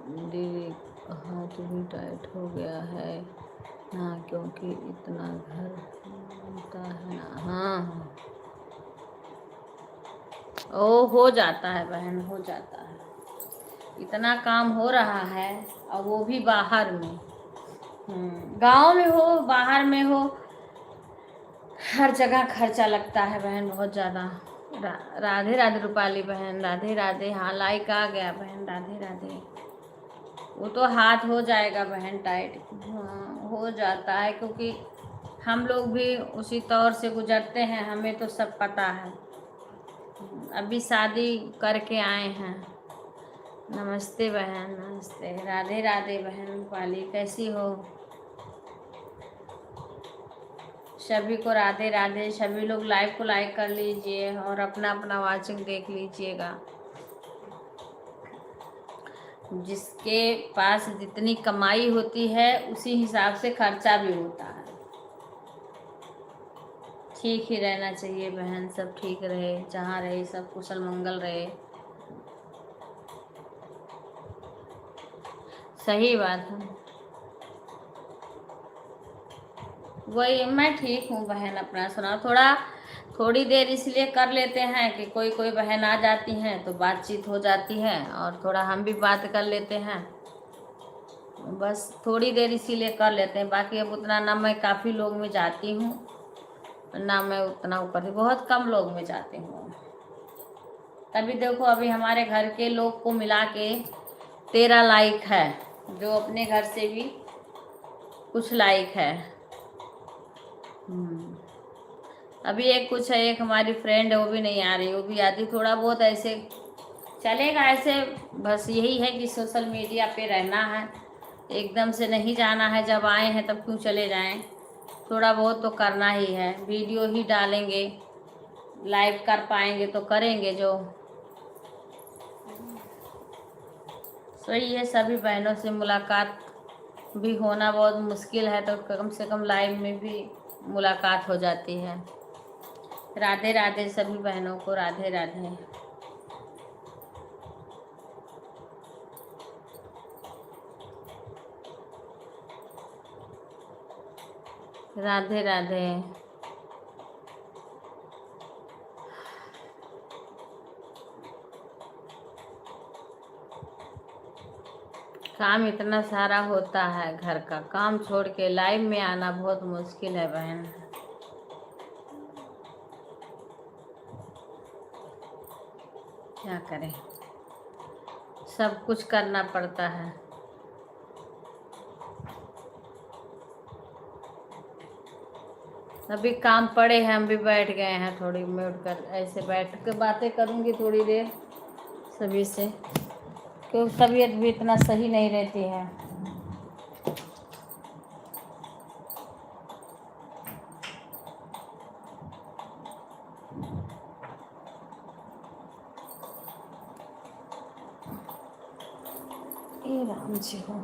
दीदी का हाथ भी टाइट हो गया है ना, क्योंकि इतना घर बनता है ना। हाँ ओ हो जाता है बहन, हो जाता है, इतना काम हो रहा है और वो भी बाहर में। गांव में हो बाहर में हो, हर जगह खर्चा लगता है बहन बहुत ज़्यादा। राधे राधे रूपाली बहन, राधे राधे। हाँ लाइक आ गया बहन, राधे राधे। वो तो हाथ हो जाएगा बहन टाइट, हाँ हो जाता है, क्योंकि हम लोग भी उसी तौर से गुजरते हैं, हमें तो सब पता है। अभी शादी करके आए हैं। नमस्ते बहन, नमस्ते, राधे राधे बहन रूपाली, कैसी हो? सभी को राधे राधे। सभी लोग लाइव को लाइक कर लीजिए और अपना अपना वाचिंग देख लीजिएगा। जिसके पास जितनी कमाई होती है उसी हिसाब से खर्चा भी होता है। ठीक ही रहना चाहिए बहन, सब ठीक रहे, जहाँ रहे सब कुशल मंगल रहे। सही बात है, वही मैं ठीक हूँ बहन। अपना सुनाओ। थोड़ी देर इसलिए कर लेते हैं कि कोई कोई बहन आ जाती हैं तो बातचीत हो जाती है और थोड़ा हम भी बात कर लेते हैं, बस थोड़ी देर इसीलिए कर लेते हैं। बाकी अब उतना ना मैं काफ़ी लोग में जाती हूँ ना मैं उतना ऊपर, बहुत कम लोग में जाती हूँ। तभी देखो अभी हमारे घर के लोग को मिला के 13 लाइक है, जो अपने घर से भी कुछ लाइक है। अभी एक कुछ है, एक हमारी फ्रेंड है वो भी नहीं आ रही, वो भी आती थोड़ा बहुत ऐसे चलेगा ऐसे। बस यही है कि सोशल मीडिया पे रहना है, एकदम से नहीं जाना है। जब आए हैं तब क्यों चले जाएं, थोड़ा बहुत तो करना ही है। वीडियो ही डालेंगे, लाइव कर पाएंगे तो करेंगे। जो सही है, सभी बहनों से मुलाकात भी होना बहुत मुश्किल है, तो कम से कम लाइव में भी मुलाकात हो जाती है। राधे राधे सभी बहनों को, राधे राधे। राधे राधे। काम इतना सारा होता है, घर का काम छोड़ के लाइव में आना बहुत मुश्किल है बहन। क्या करें, सब कुछ करना पड़ता है। अभी काम पड़े हैं, हम भी बैठ गए हैं, थोड़ी म्यूट कर ऐसे बैठ के बातें करूंगी थोड़ी देर सभी से, क्योंकि तबीयत भी इतना सही नहीं रहती है। ये राम जी हो।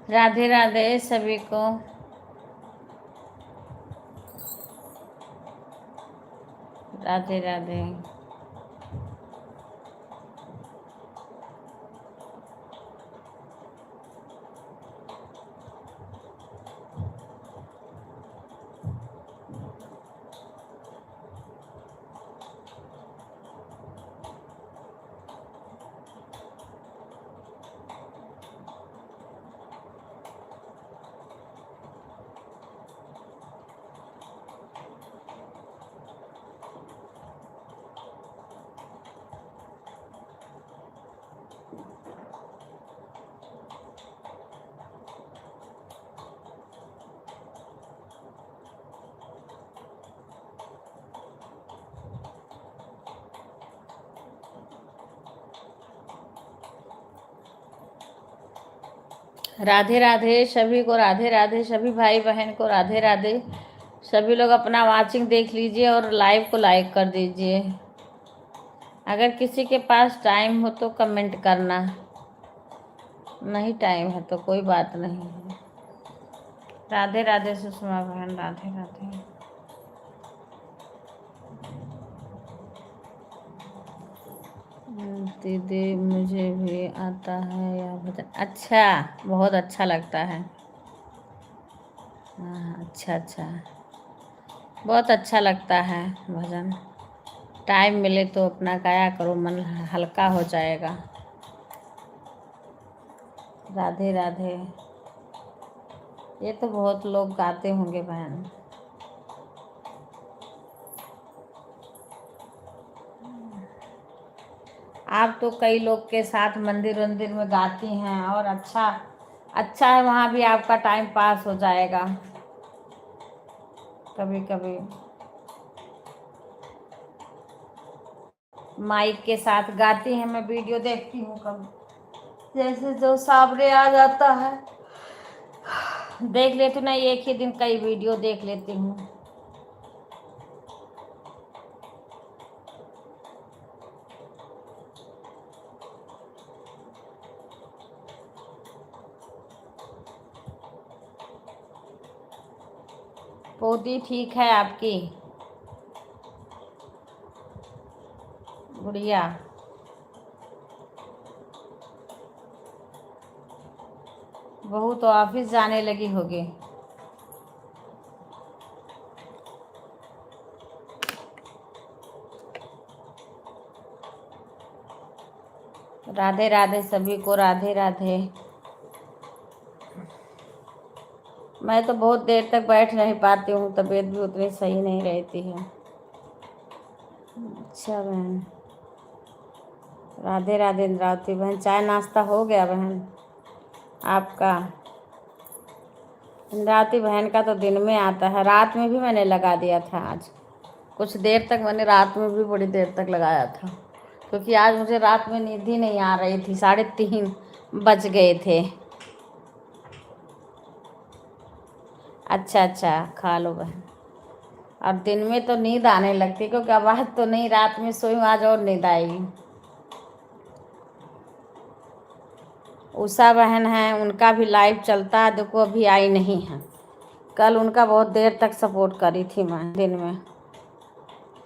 राधे राधे सभी को। राधे राधे। राधे राधे सभी को, राधे राधे सभी भाई बहन को, राधे राधे। सभी लोग अपना वाचिंग देख लीजिए और लाइव को लाइक कर दीजिए। अगर किसी के पास टाइम हो तो कमेंट करना, नहीं टाइम है तो कोई बात नहीं है। राधे राधे सुषमा बहन, राधे राधे। दीदी मुझे भी आता है या भजन? अच्छा, बहुत अच्छा लगता है। हाँ अच्छा अच्छा, बहुत अच्छा लगता है भजन। टाइम मिले तो अपना गाया करो, मन हल्का हो जाएगा। राधे राधे। ये तो बहुत लोग गाते होंगे बहन। आप तो कई लोग के साथ मंदिर वंदिर में गाती हैं, और अच्छा अच्छा है, वहाँ भी आपका टाइम पास हो जाएगा। कभी कभी माइक के साथ गाती हैं, मैं वीडियो देखती हूँ कभी, जैसे जो सामने आ जाता है देख लेती हूँ। नहीं, एक ही दिन कई वीडियो देख लेती हूँ। पोती ठीक है आपकी गुड़िया? बहू तो ऑफिस जाने लगी होगी। राधे राधे सभी को, राधे राधे। मैं तो बहुत देर तक बैठ नहीं पाती हूँ, तबीयत भी उतनी सही नहीं रहती है। अच्छा बहन, राधे राधे इंद्रावती बहन। चाय नाश्ता हो गया बहन आपका? राती बहन का तो दिन में आता है, रात में भी मैंने लगा दिया था। आज कुछ देर तक मैंने रात में भी बड़ी देर तक लगाया था, क्योंकि आज मुझे रात में नींद ही नहीं आ रही थी, 3:30 बज गए थे। अच्छा अच्छा, खा लो बहन। अब दिन में तो नींद आने लगती, क्योंकि आवाज़ तो नहीं, रात में सोई हूँ, आज और नींद आएगी। उषा बहन है, उनका भी लाइव चलता है, देखो अभी आई नहीं है। कल उनका बहुत देर तक सपोर्ट करी थी मैं दिन में,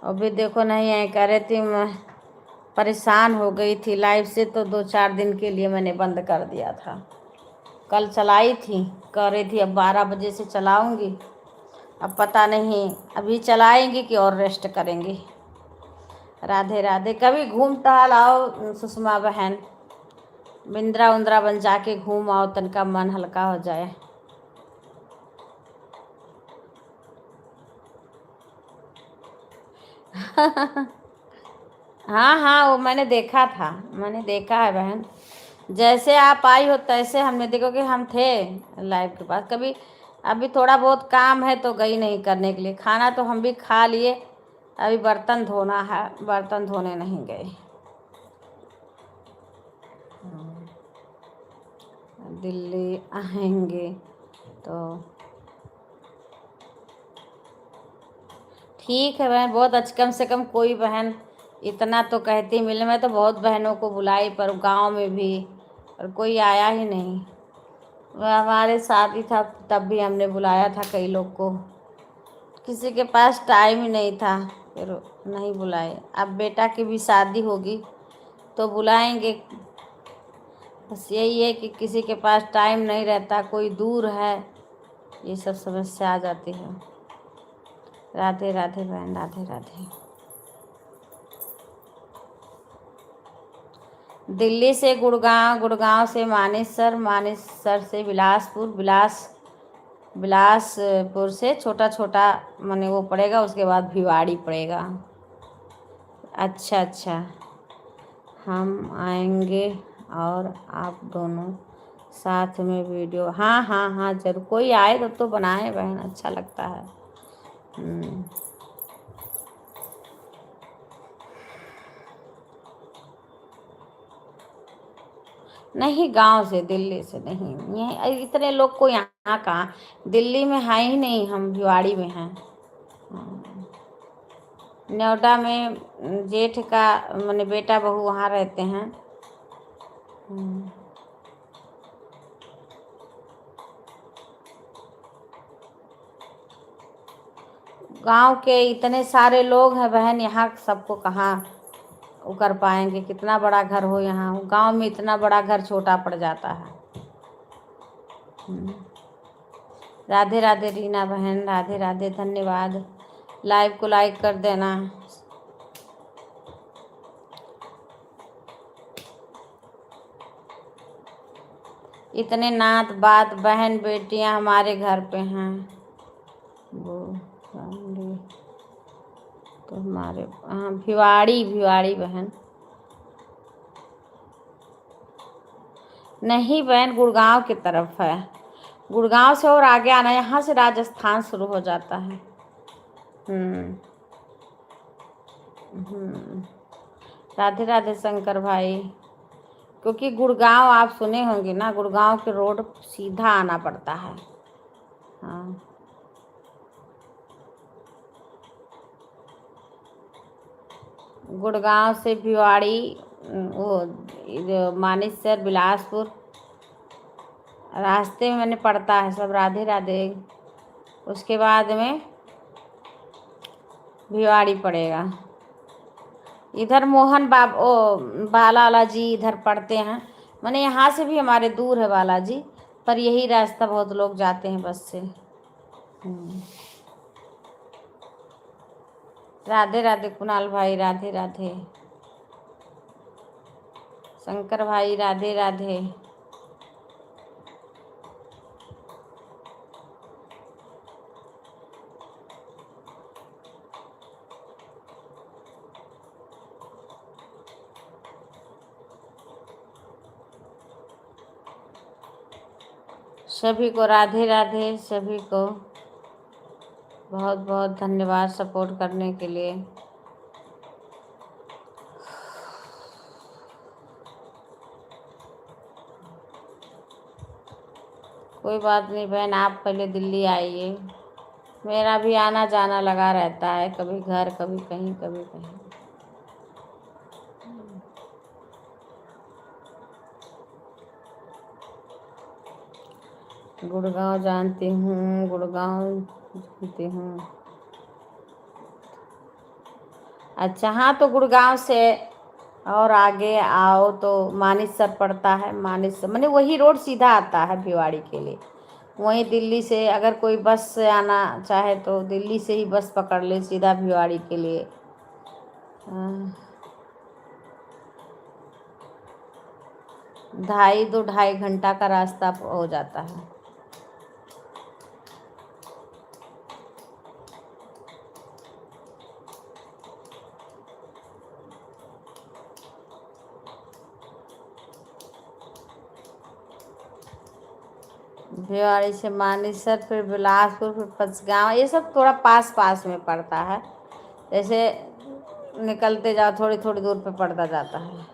अभी देखो नहीं आई, कह रही थी मैं परेशान हो गई थी लाइव से, तो 2-4 दिन के लिए मैंने बंद कर दिया था। कल चलाई थी, कह रही थी अब 12 बजे से चलाऊंगी, अब पता नहीं अभी चलाएंगी कि और रेस्ट करेंगी। राधे राधे। कभी घूम टहल आओ सुषमा बहन, बिंद्रा उंद्रा बन जाके घूम आओ, तनका मन हल्का हो जाए। हाँ हाँ, वो मैंने देखा था, मैंने देखा है बहन। जैसे आप आई हो तैसे हमने, देखो कि हम थे लाइव के पास। कभी अभी थोड़ा बहुत काम है तो गई नहीं करने के लिए, खाना तो हम भी खा लिए, अभी बर्तन धोना है, बर्तन धोने नहीं गए। दिल्ली आएंगे तो ठीक है बहन, बहुत अच्छी, कम से कम कोई बहन इतना तो कहती मिले। मैं तो बहुत बहनों को बुलाई, पर गांव में भी, और कोई आया ही नहीं। वह हमारे साथ ही था तब भी हमने बुलाया था कई लोग को, किसी के पास टाइम ही नहीं था, फिर नहीं बुलाए। अब बेटा की भी शादी होगी तो बुलाएंगे। बस यही है कि किसी के पास टाइम नहीं रहता, कोई दूर है, ये सब समस्या आ जाती है। राधे राधे बहन, राधे राधे। दिल्ली से गुड़गांव, गुड़गांव से मानेसर, मानेसर से बिलासपुर, बिलासपुर से छोटा छोटा माने वो पड़ेगा, उसके बाद भिवाड़ी पड़ेगा। अच्छा अच्छा, हम आएंगे और आप दोनों साथ में वीडियो, हाँ हाँ हाँ जरूर, कोई आए तो बनाए बहन, अच्छा लगता है। नहीं, गांव से, दिल्ली से नहीं, ये इतने लोग को यहाँ कहाँ, दिल्ली में है ही नहीं, हम भिवाड़ी में हैं। नोएडा में जेठ का मैंने बेटा बहू वहाँ रहते हैं। गांव के इतने सारे लोग हैं बहन, यहाँ सबको कहाँ वो कर पाएंगे, कितना बड़ा घर हो यहाँ, गांव में इतना बड़ा घर छोटा पड़ जाता है। राधे राधे रीना बहन, राधे राधे, धन्यवाद। लाइव को लाइक कर देना। इतने नात बात बहन बेटियां हमारे घर पे हैं, वो तो हमारे, हाँ भिवाड़ी, भिवाड़ी बहन। नहीं बहन, गुड़गांव की तरफ है, गुड़गांव से और आगे आना, यहाँ से राजस्थान शुरू हो जाता है। राधे राधे शंकर भाई। क्योंकि गुड़गांव आप सुने होंगे ना, गुड़गांव के रोड सीधा आना पड़ता है। हाँ, गुड़गांव से भिवाड़ी, वो मानेसर, बिलासपुर, रास्ते में मैंने पड़ता है सब। राधे राधे। उसके बाद में भिवाड़ी पड़ेगा। इधर मोहन बालाजी इधर पड़ते हैं, मैंने यहाँ से भी हमारे दूर है बालाजी, पर यही रास्ता बहुत लोग जाते हैं बस से। राधे राधे कुणाल भाई, राधे राधे शंकर भाई, राधे राधे। सभी को राधे राधे। सभी को बहुत बहुत धन्यवाद सपोर्ट करने के लिए। कोई बात नहीं बहन, आप पहले दिल्ली आइए। मेरा भी आना जाना लगा रहता है, कभी घर कभी कहीं कभी कहीं। गुड़गांव जानती हूँ, गुड़गांव जानती हूँ। अच्छा हाँ, तो गुड़गांव से और आगे आओ तो मानेसर पड़ता है। मानेसर मैंने वही रोड सीधा आता है भिवाड़ी के लिए। वहीं दिल्ली से अगर कोई बस से आना चाहे तो दिल्ली से ही बस पकड़ ले सीधा भिवाड़ी के लिए। 2-2.5 घंटा का रास्ता हो जाता है। भिवाड़ी से मानेसर, फिर बिलासपुर, फिर पंचगांव, ये सब थोड़ा पास पास में पड़ता है। जैसे निकलते जाओ थोड़ी थोड़ी दूर पे पड़ता जाता है।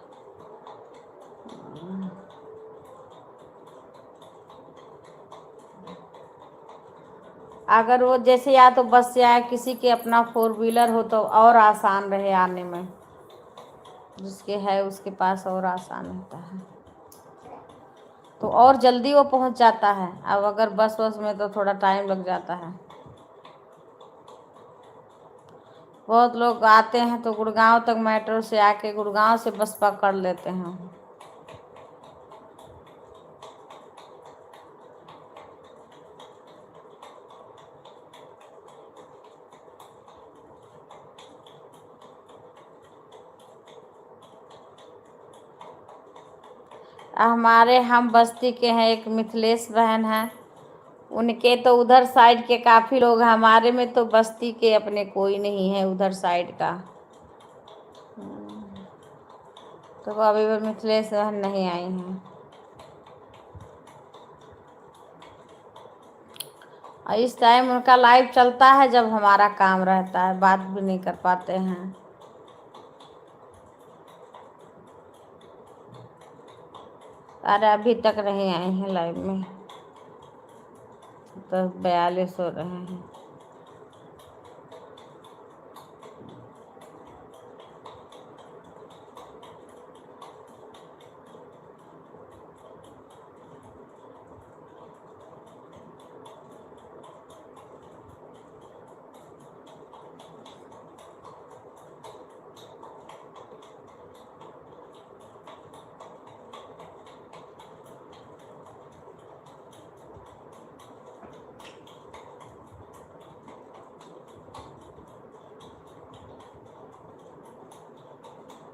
अगर वो जैसे या तो बस से आए, किसी के अपना 4 व्हीलर हो तो और आसान रहे आने में। जिसके है उसके पास और आसान होता है, तो और जल्दी वो पहुंच जाता है। अब अगर बस वस में तो थोड़ा टाइम लग जाता है। बहुत लोग आते हैं तो गुड़गांव तक मेट्रो से आके गुड़गांव से बस पकड़ लेते हैं। हमारे हम बस्ती के हैं, एक मिथिलेश बहन हैं, उनके तो उधर साइड के काफ़ी लोग हैं। हमारे में तो बस्ती के अपने कोई नहीं है उधर साइड का। तो अभी भी मिथिलेश बहन नहीं आई हैं। और इस टाइम उनका लाइव चलता है जब हमारा काम रहता है, बात भी नहीं कर पाते हैं। अरे अभी तक नहीं आई हैं लाइव में, तो 42 हो रहे हैं।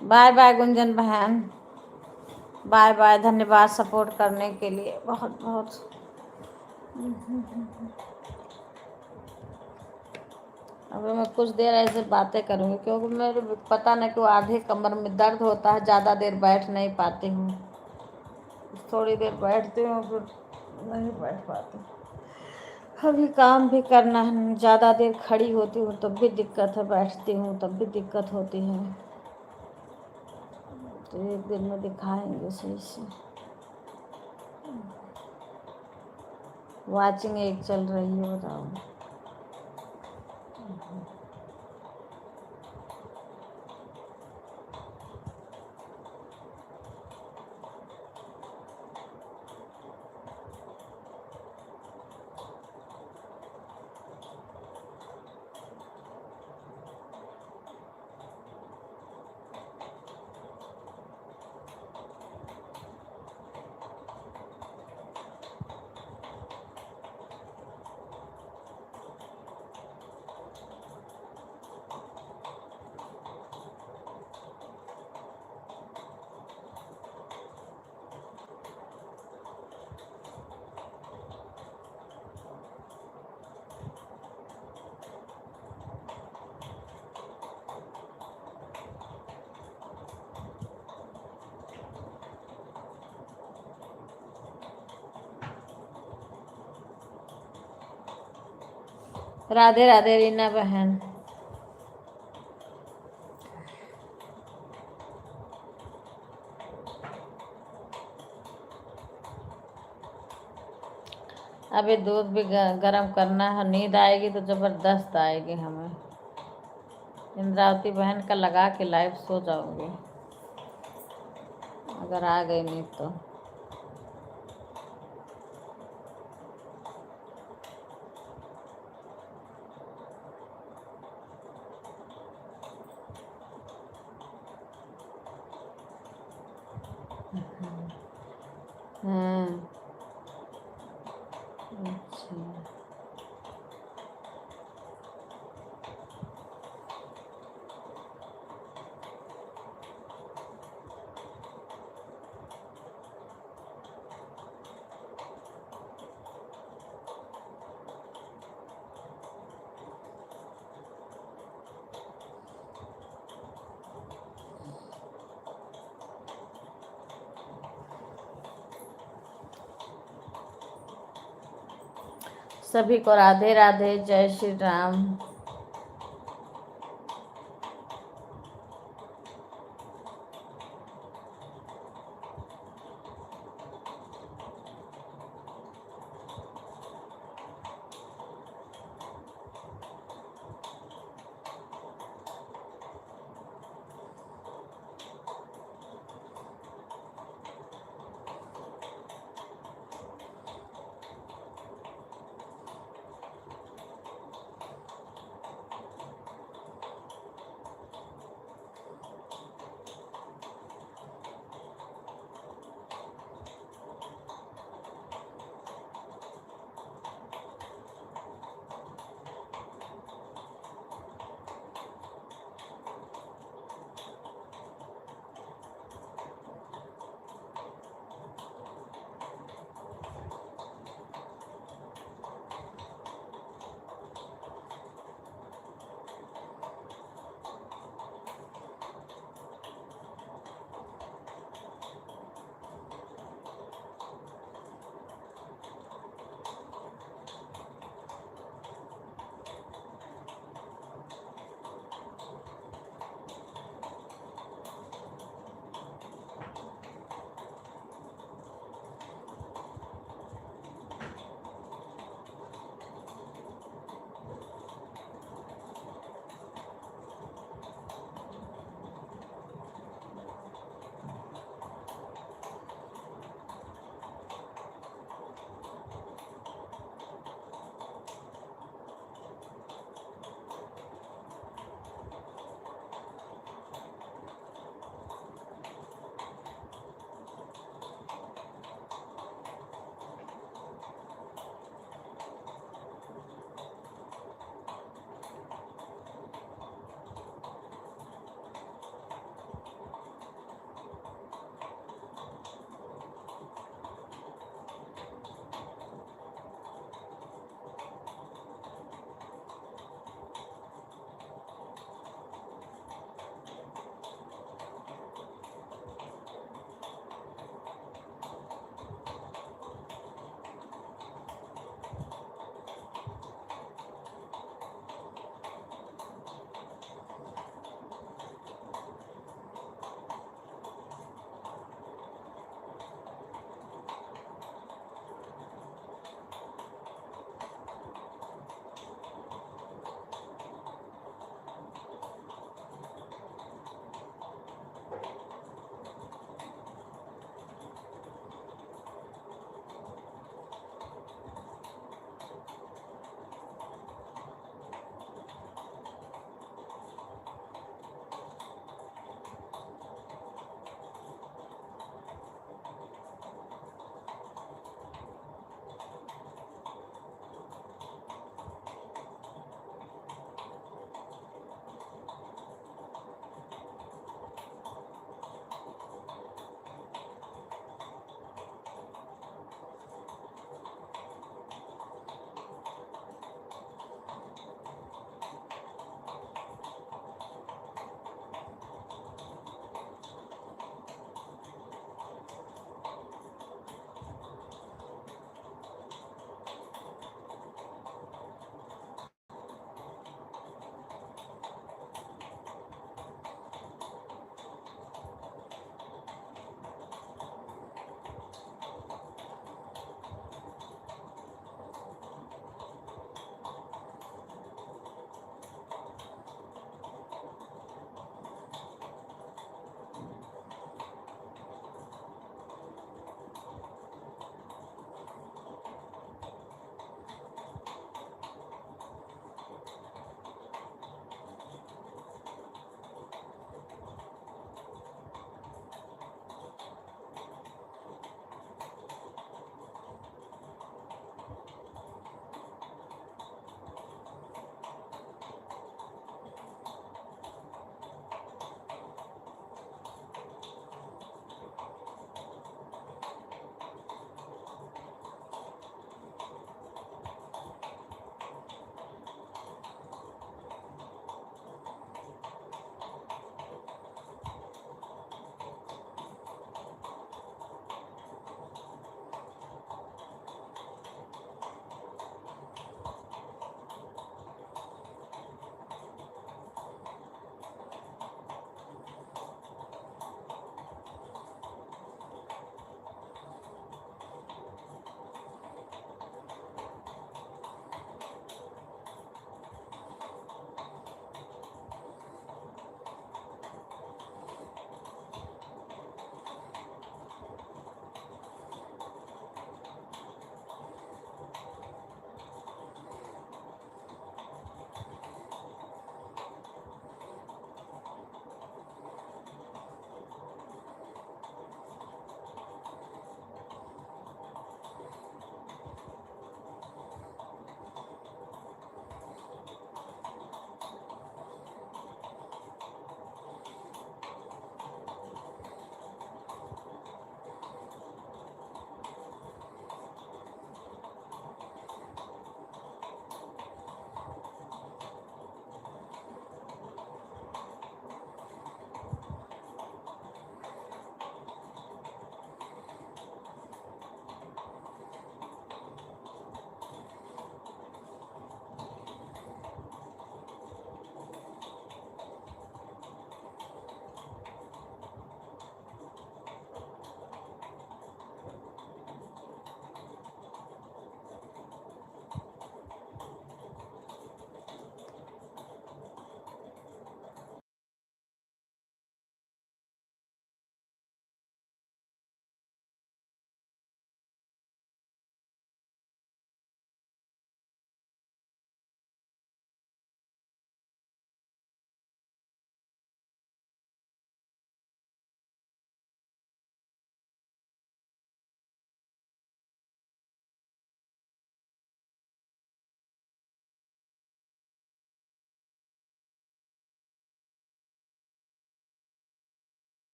बाय बाय गुंजन बहन, बाय बाय। धन्यवाद सपोर्ट करने के लिए बहुत बहुत। अभी मैं कुछ देर ऐसे बातें करूँगी क्योंकि मेरे पता नहीं क्यों आधे कमर में दर्द होता है, ज़्यादा देर बैठ नहीं पाती हूँ। थोड़ी देर बैठती हूँ फिर नहीं बैठ पाती। अभी काम भी करना है, ज़्यादा देर खड़ी होती हूँ तब भी दिक्कत है, बैठती हूँ तब भी दिक्कत होती है। तो एक दिन में दिखाएंगे सही से। वाचिंग एक चल रही है, बताओ। राधे राधे रीना बहन। अभी दूध भी गरम करना है। नींद आएगी तो जबरदस्त आएगी हमें। इंद्रावती बहन का लगा के लाइव सो जाऊंगी अगर आ गई नींद तो। हाँ अच्छा। सभी को राधे राधे, जय श्री राम।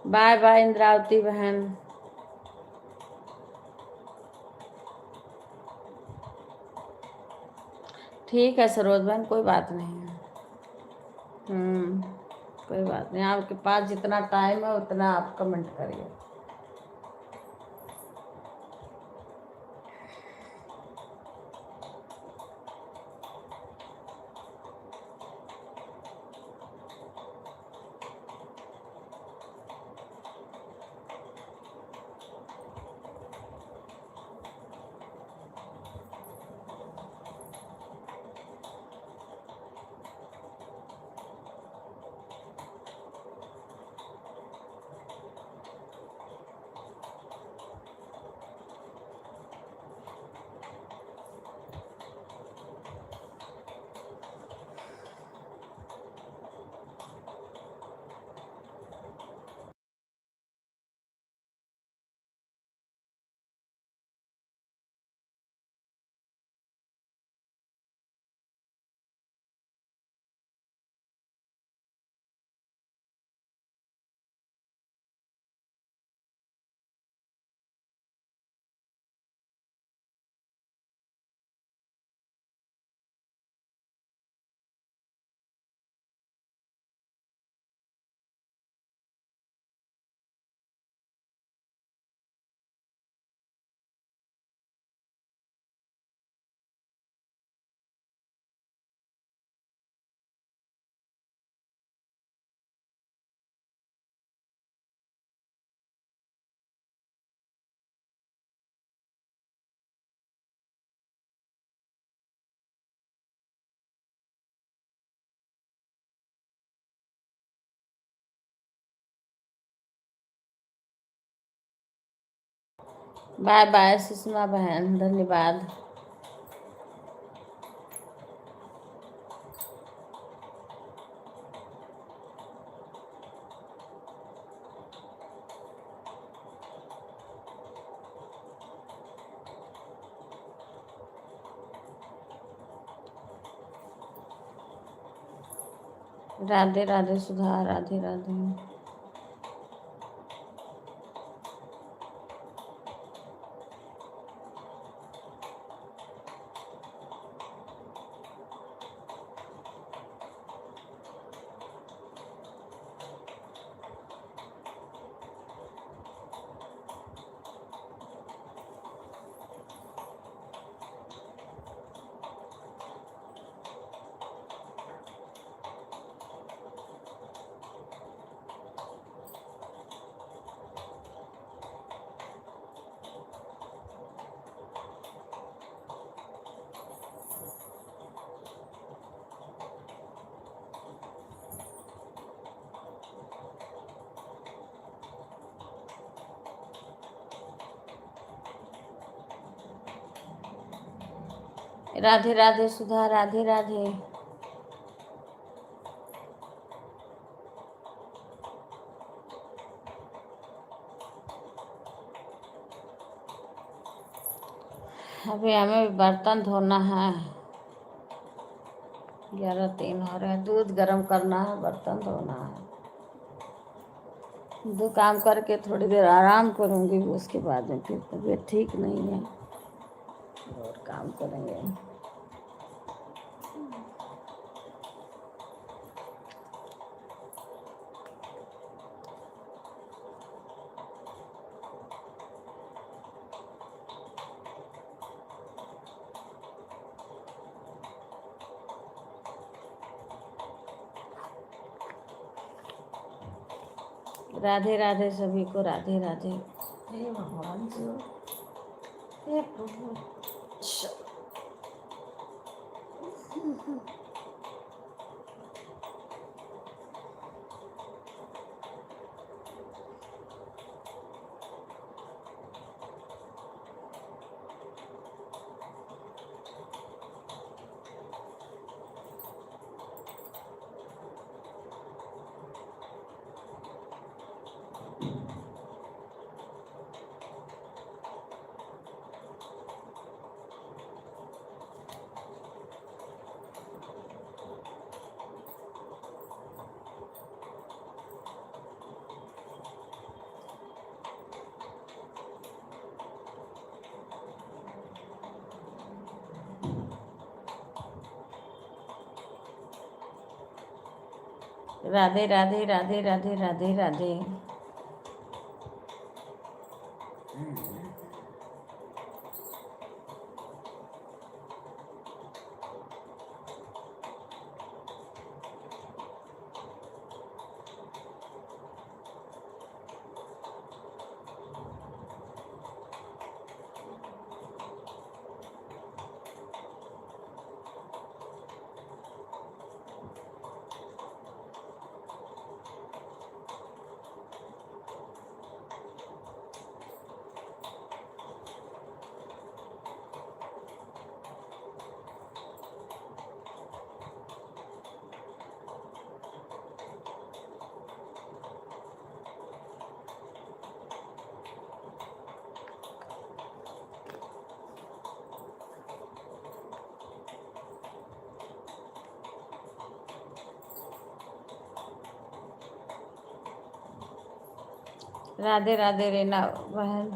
बाय बाय इंद्रावती बहन। ठीक है सरोज बहन, कोई बात नहीं है। कोई बात नहीं, आपके पास जितना टाइम है उतना आप कमेंट करिए। बाय बाय सुषमा बहन, धन्यवाद। राधे राधे सुधा, राधे राधे। राधे राधे सुधा, राधे राधे। अभी हमें बर्तन धोना है, 11:03 हो रहे हैं। दूध गर्म करना है, बर्तन धोना है। दो काम करके थोड़ी देर आराम करूँगी, उसके बाद में फिर तबीयत ठीक नहीं है और काम करेंगे। राधे राधे सभी को, राधे राधे। हे भगवान जी, हे प्रभु। राधे राधे राधे राधे राधे राधे। राधे राधे रीना बहन।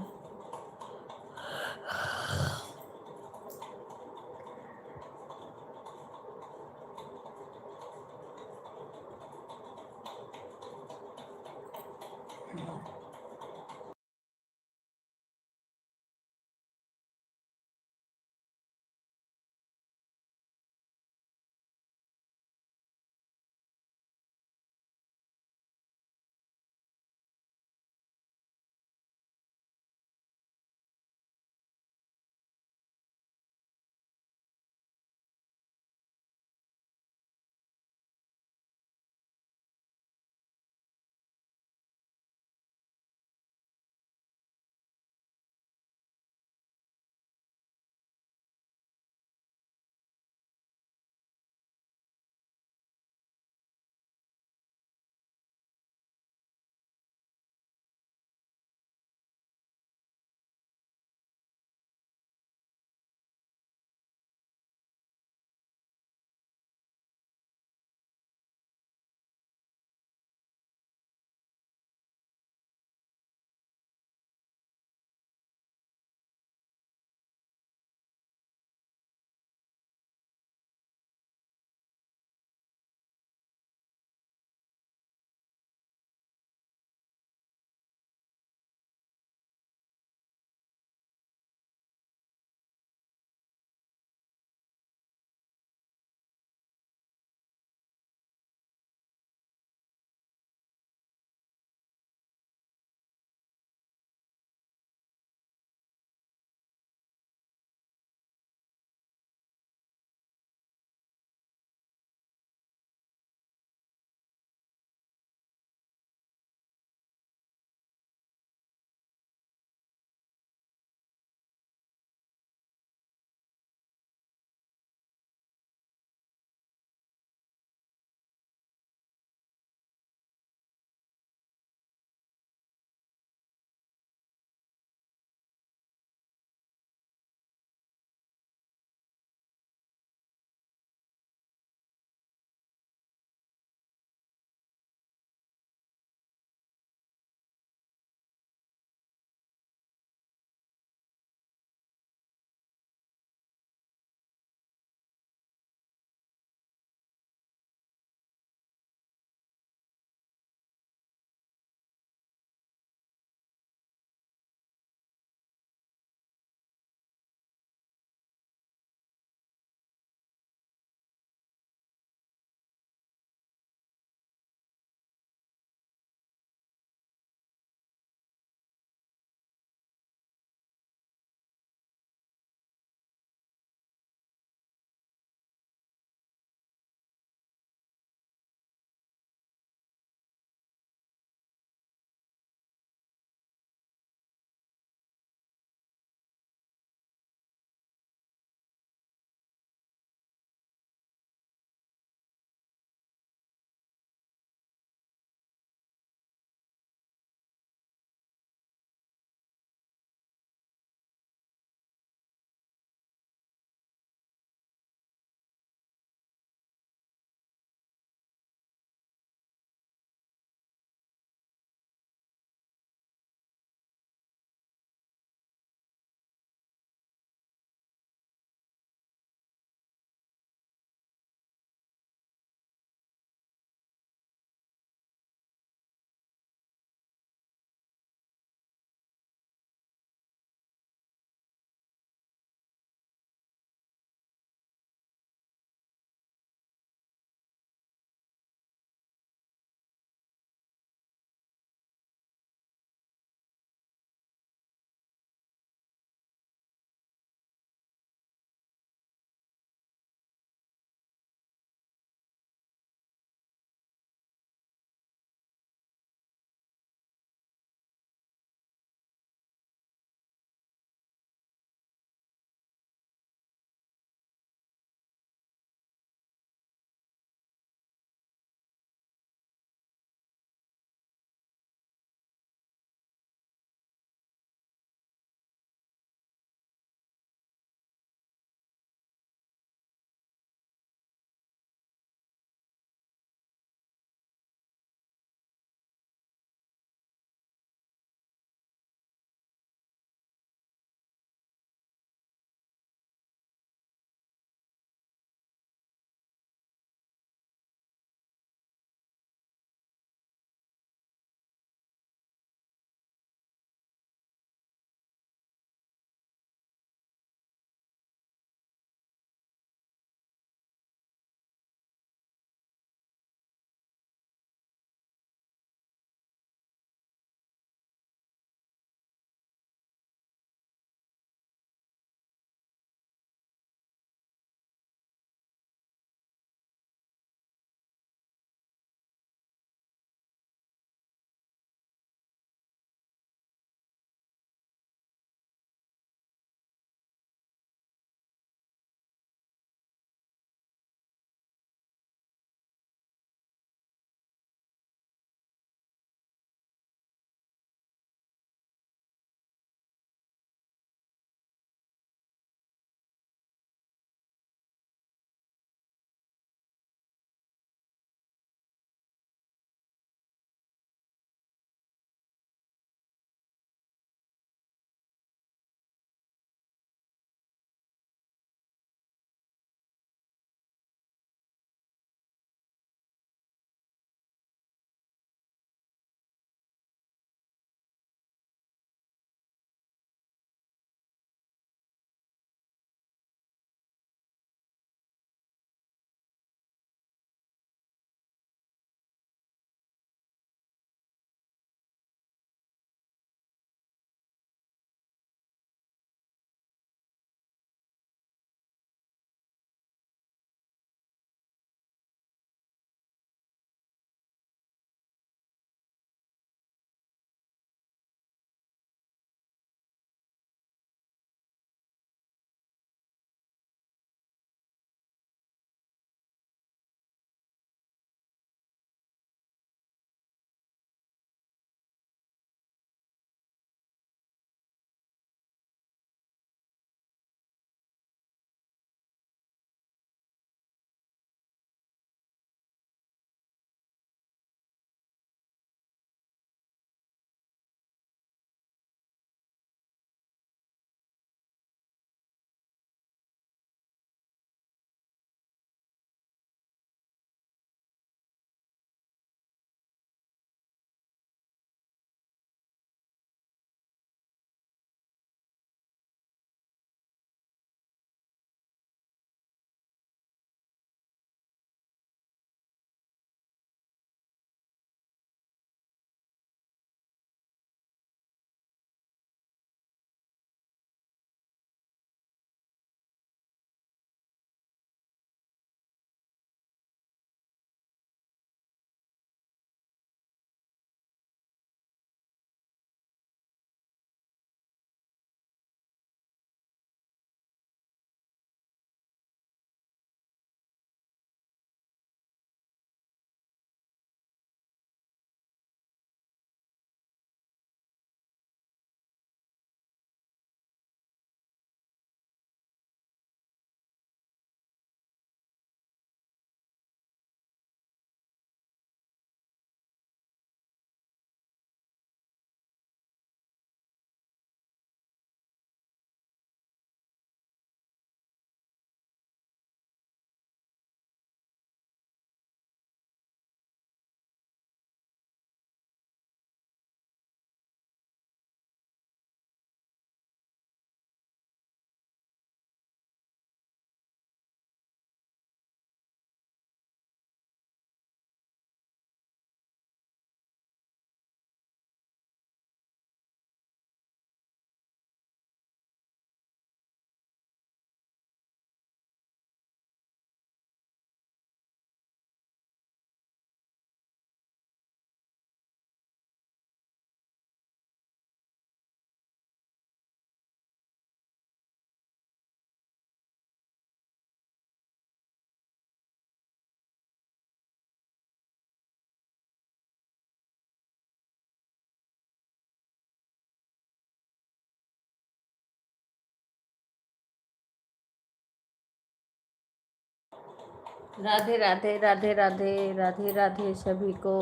राधे राधे राधे राधे राधे राधे सभी को।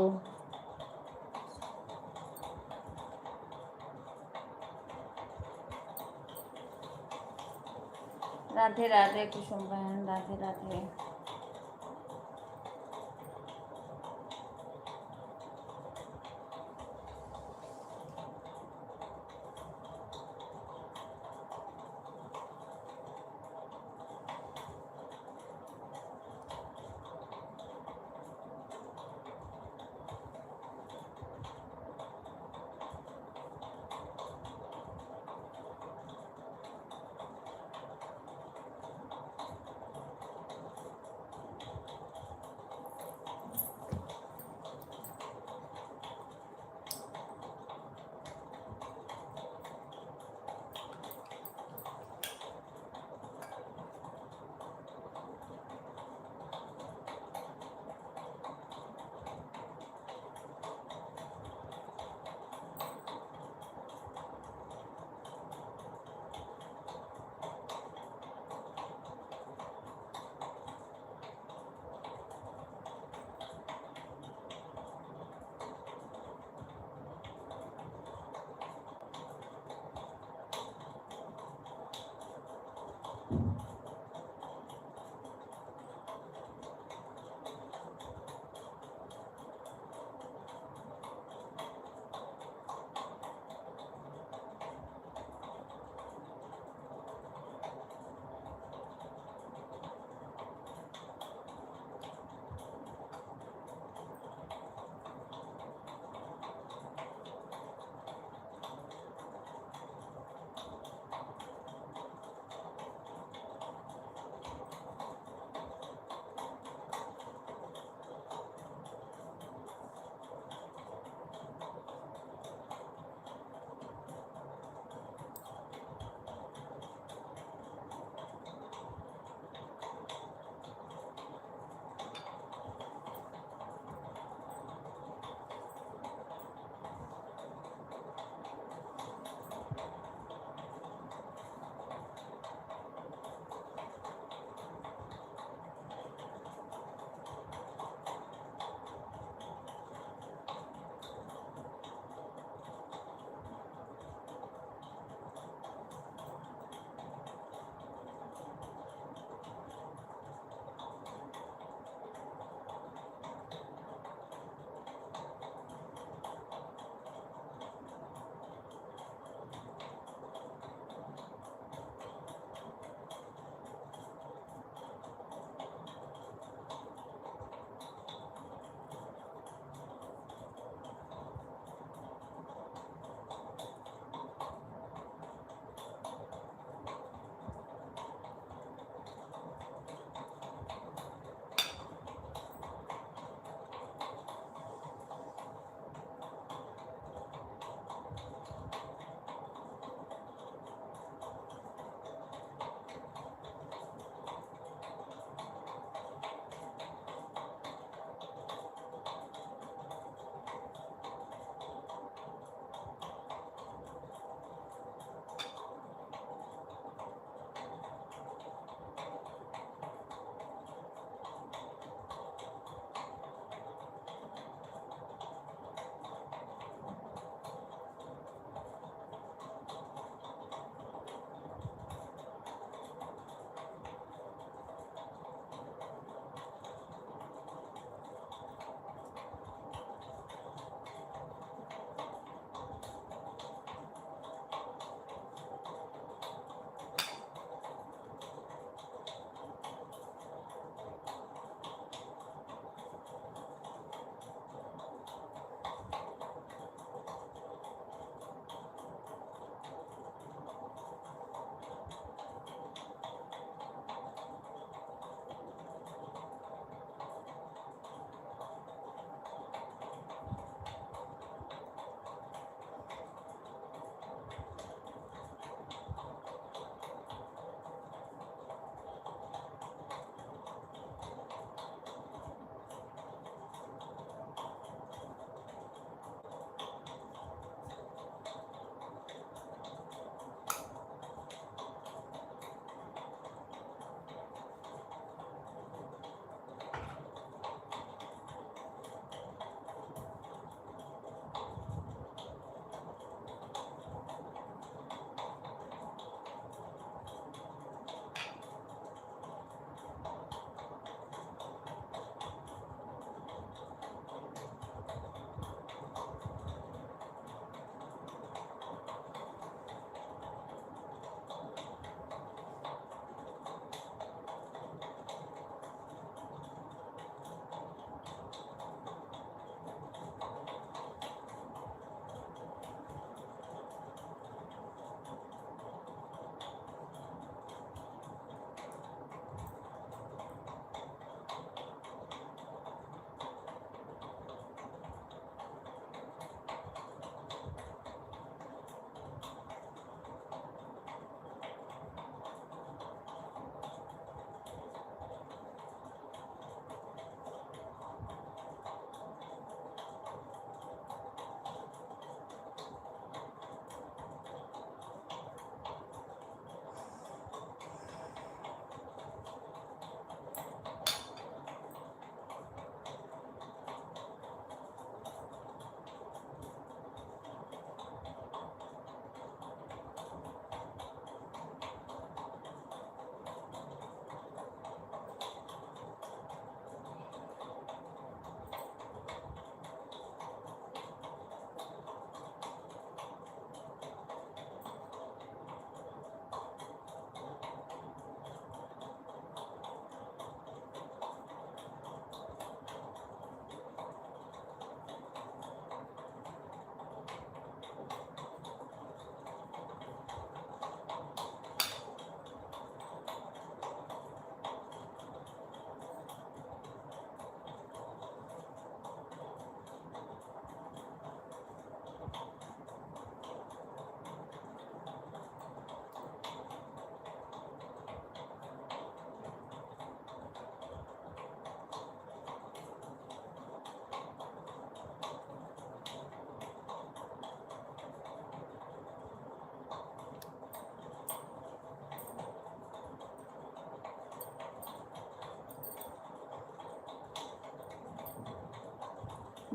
राधे राधे कुसुम बहन, राधे राधे।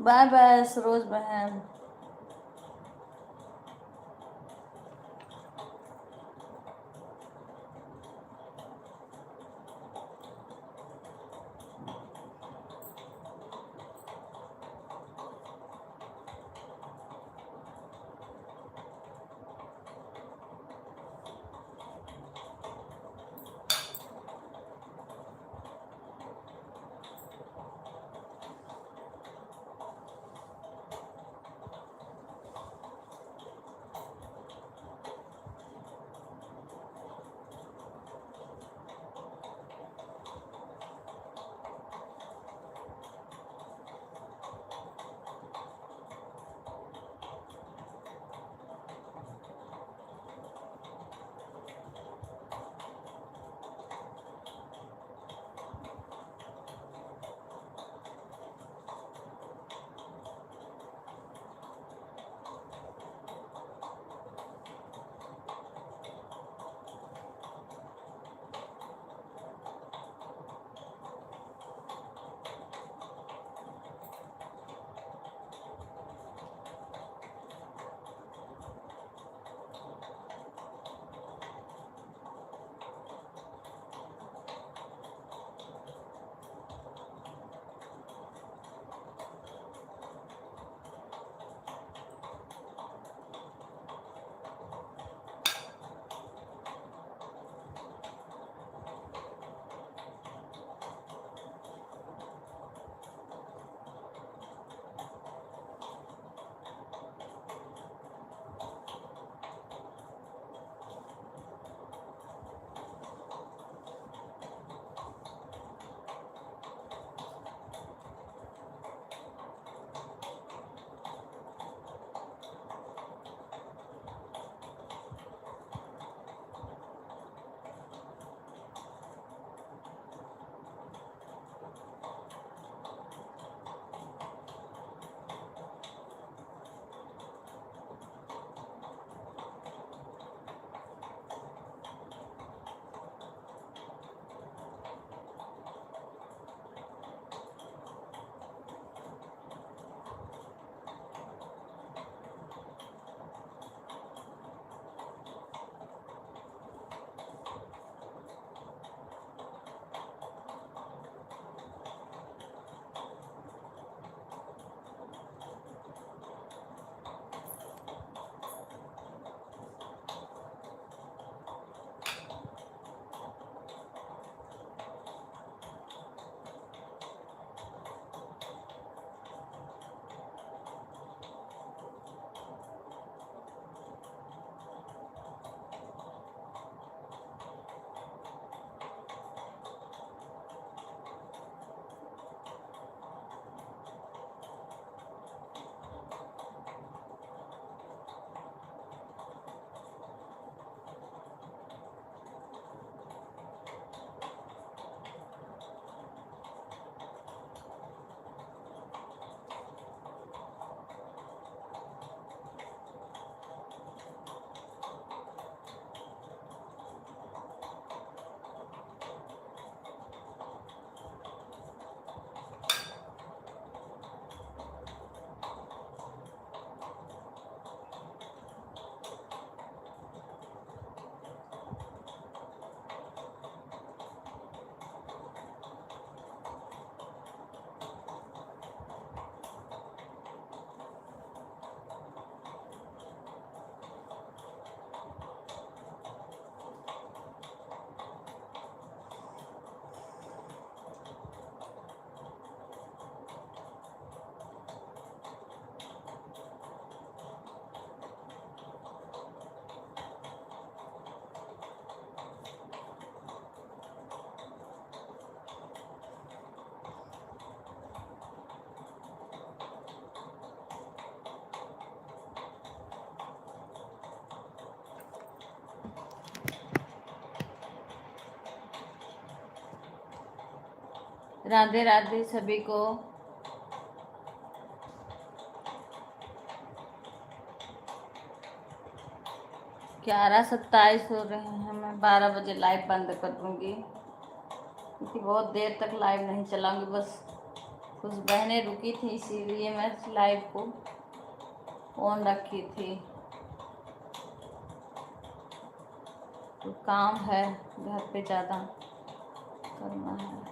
बाय बाय सरोज बहन। राधे राधे सभी को। 11:27 हो रहे हैं। मैं 12 बजे लाइव बंद कर दूंगी क्योंकि बहुत देर तक लाइव नहीं चलाऊंगी। बस कुछ बहनें रुकी थी इसीलिए मैं लाइव को ऑन रखी थी। तो काम है घर पे ज़्यादा करना है।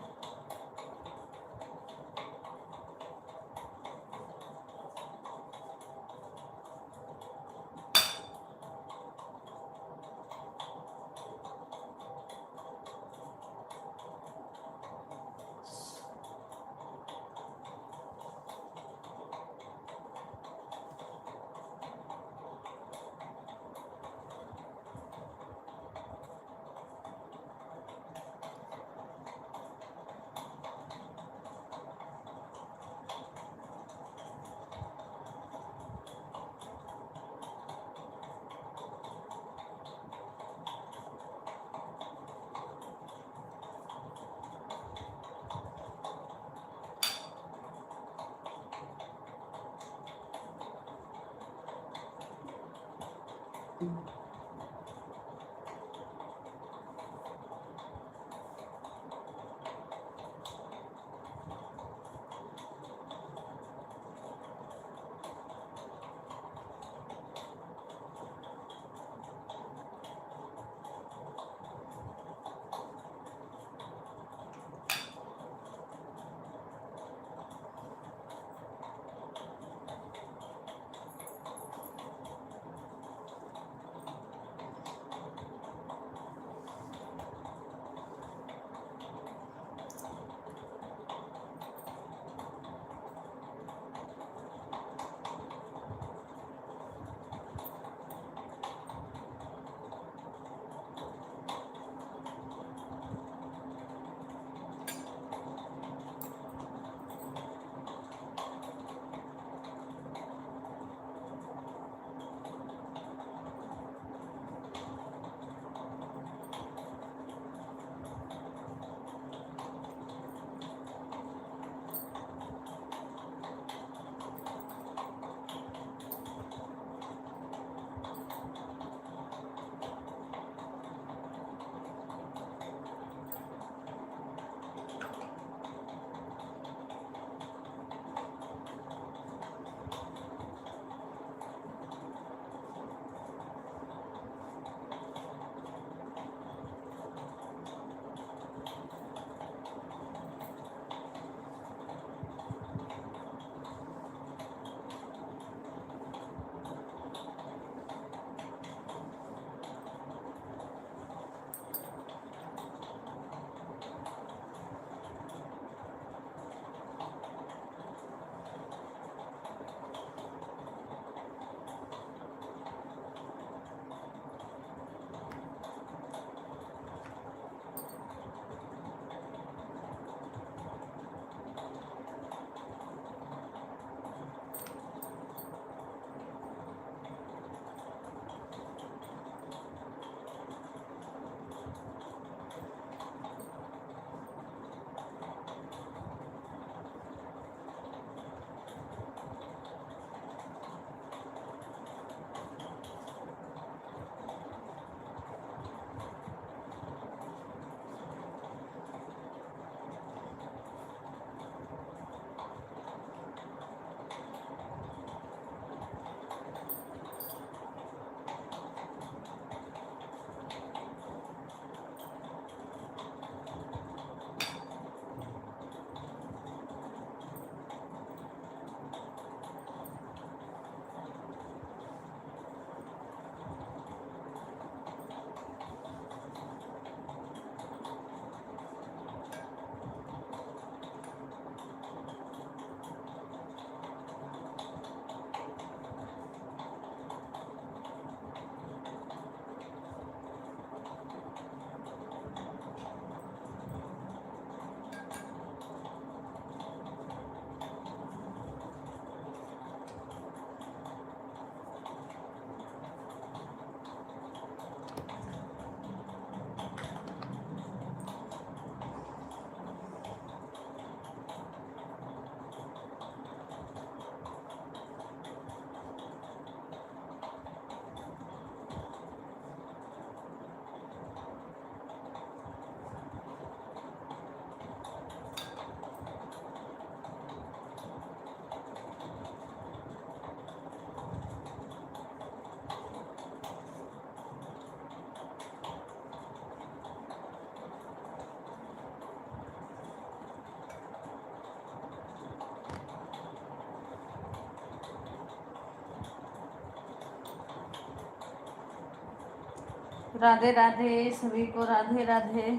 राधे राधे सभी को, राधे राधे।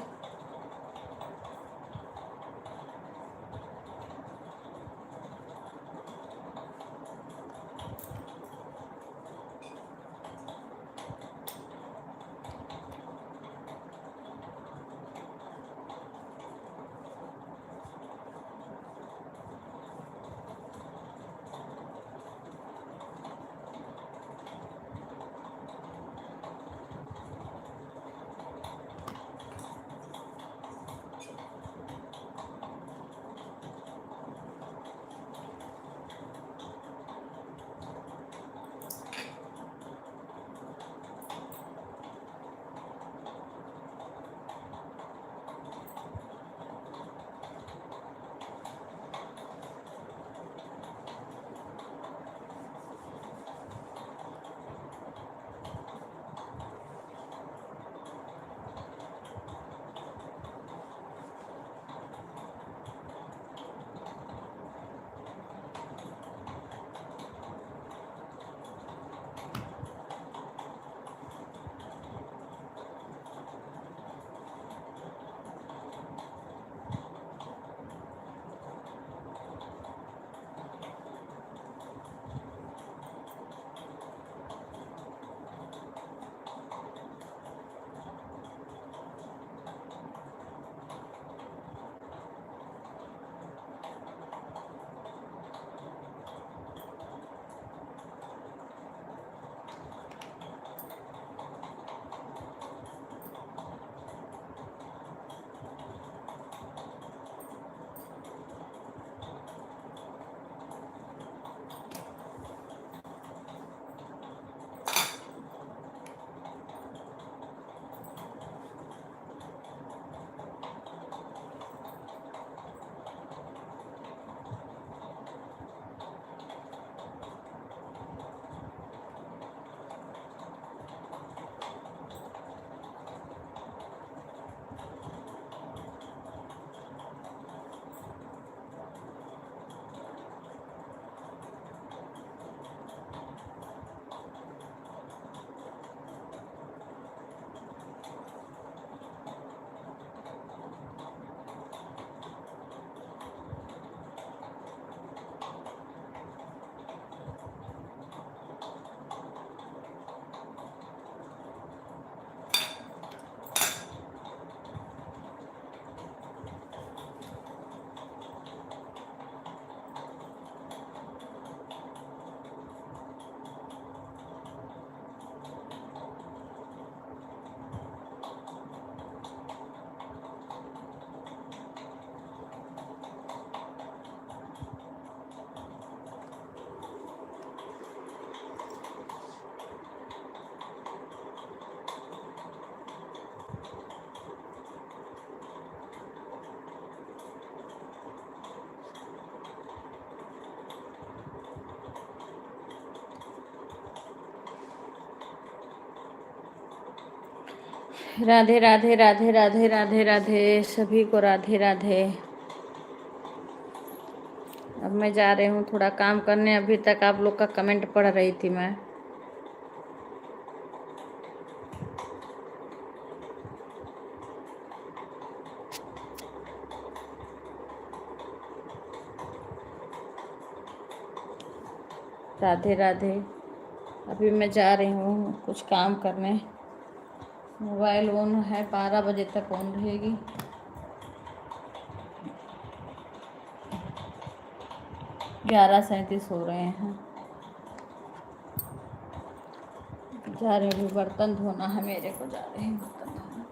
राधे राधे राधे राधे राधे राधे सभी को, राधे राधे। अब मैं जा रही हूँ थोड़ा काम करने। अभी तक आप लोग का कमेंट पढ़ रही थी मैं। राधे राधे। अभी मैं जा रही हूँ कुछ काम करने। मोबाइल ऑन है, 12 बजे तक ऑन रहेगी। 11:37 हो रहे हैं। जा रही हूँ, बर्तन धोना है मेरे को, जा रही हूँ बर्तन धोना।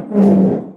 Mm-hmm.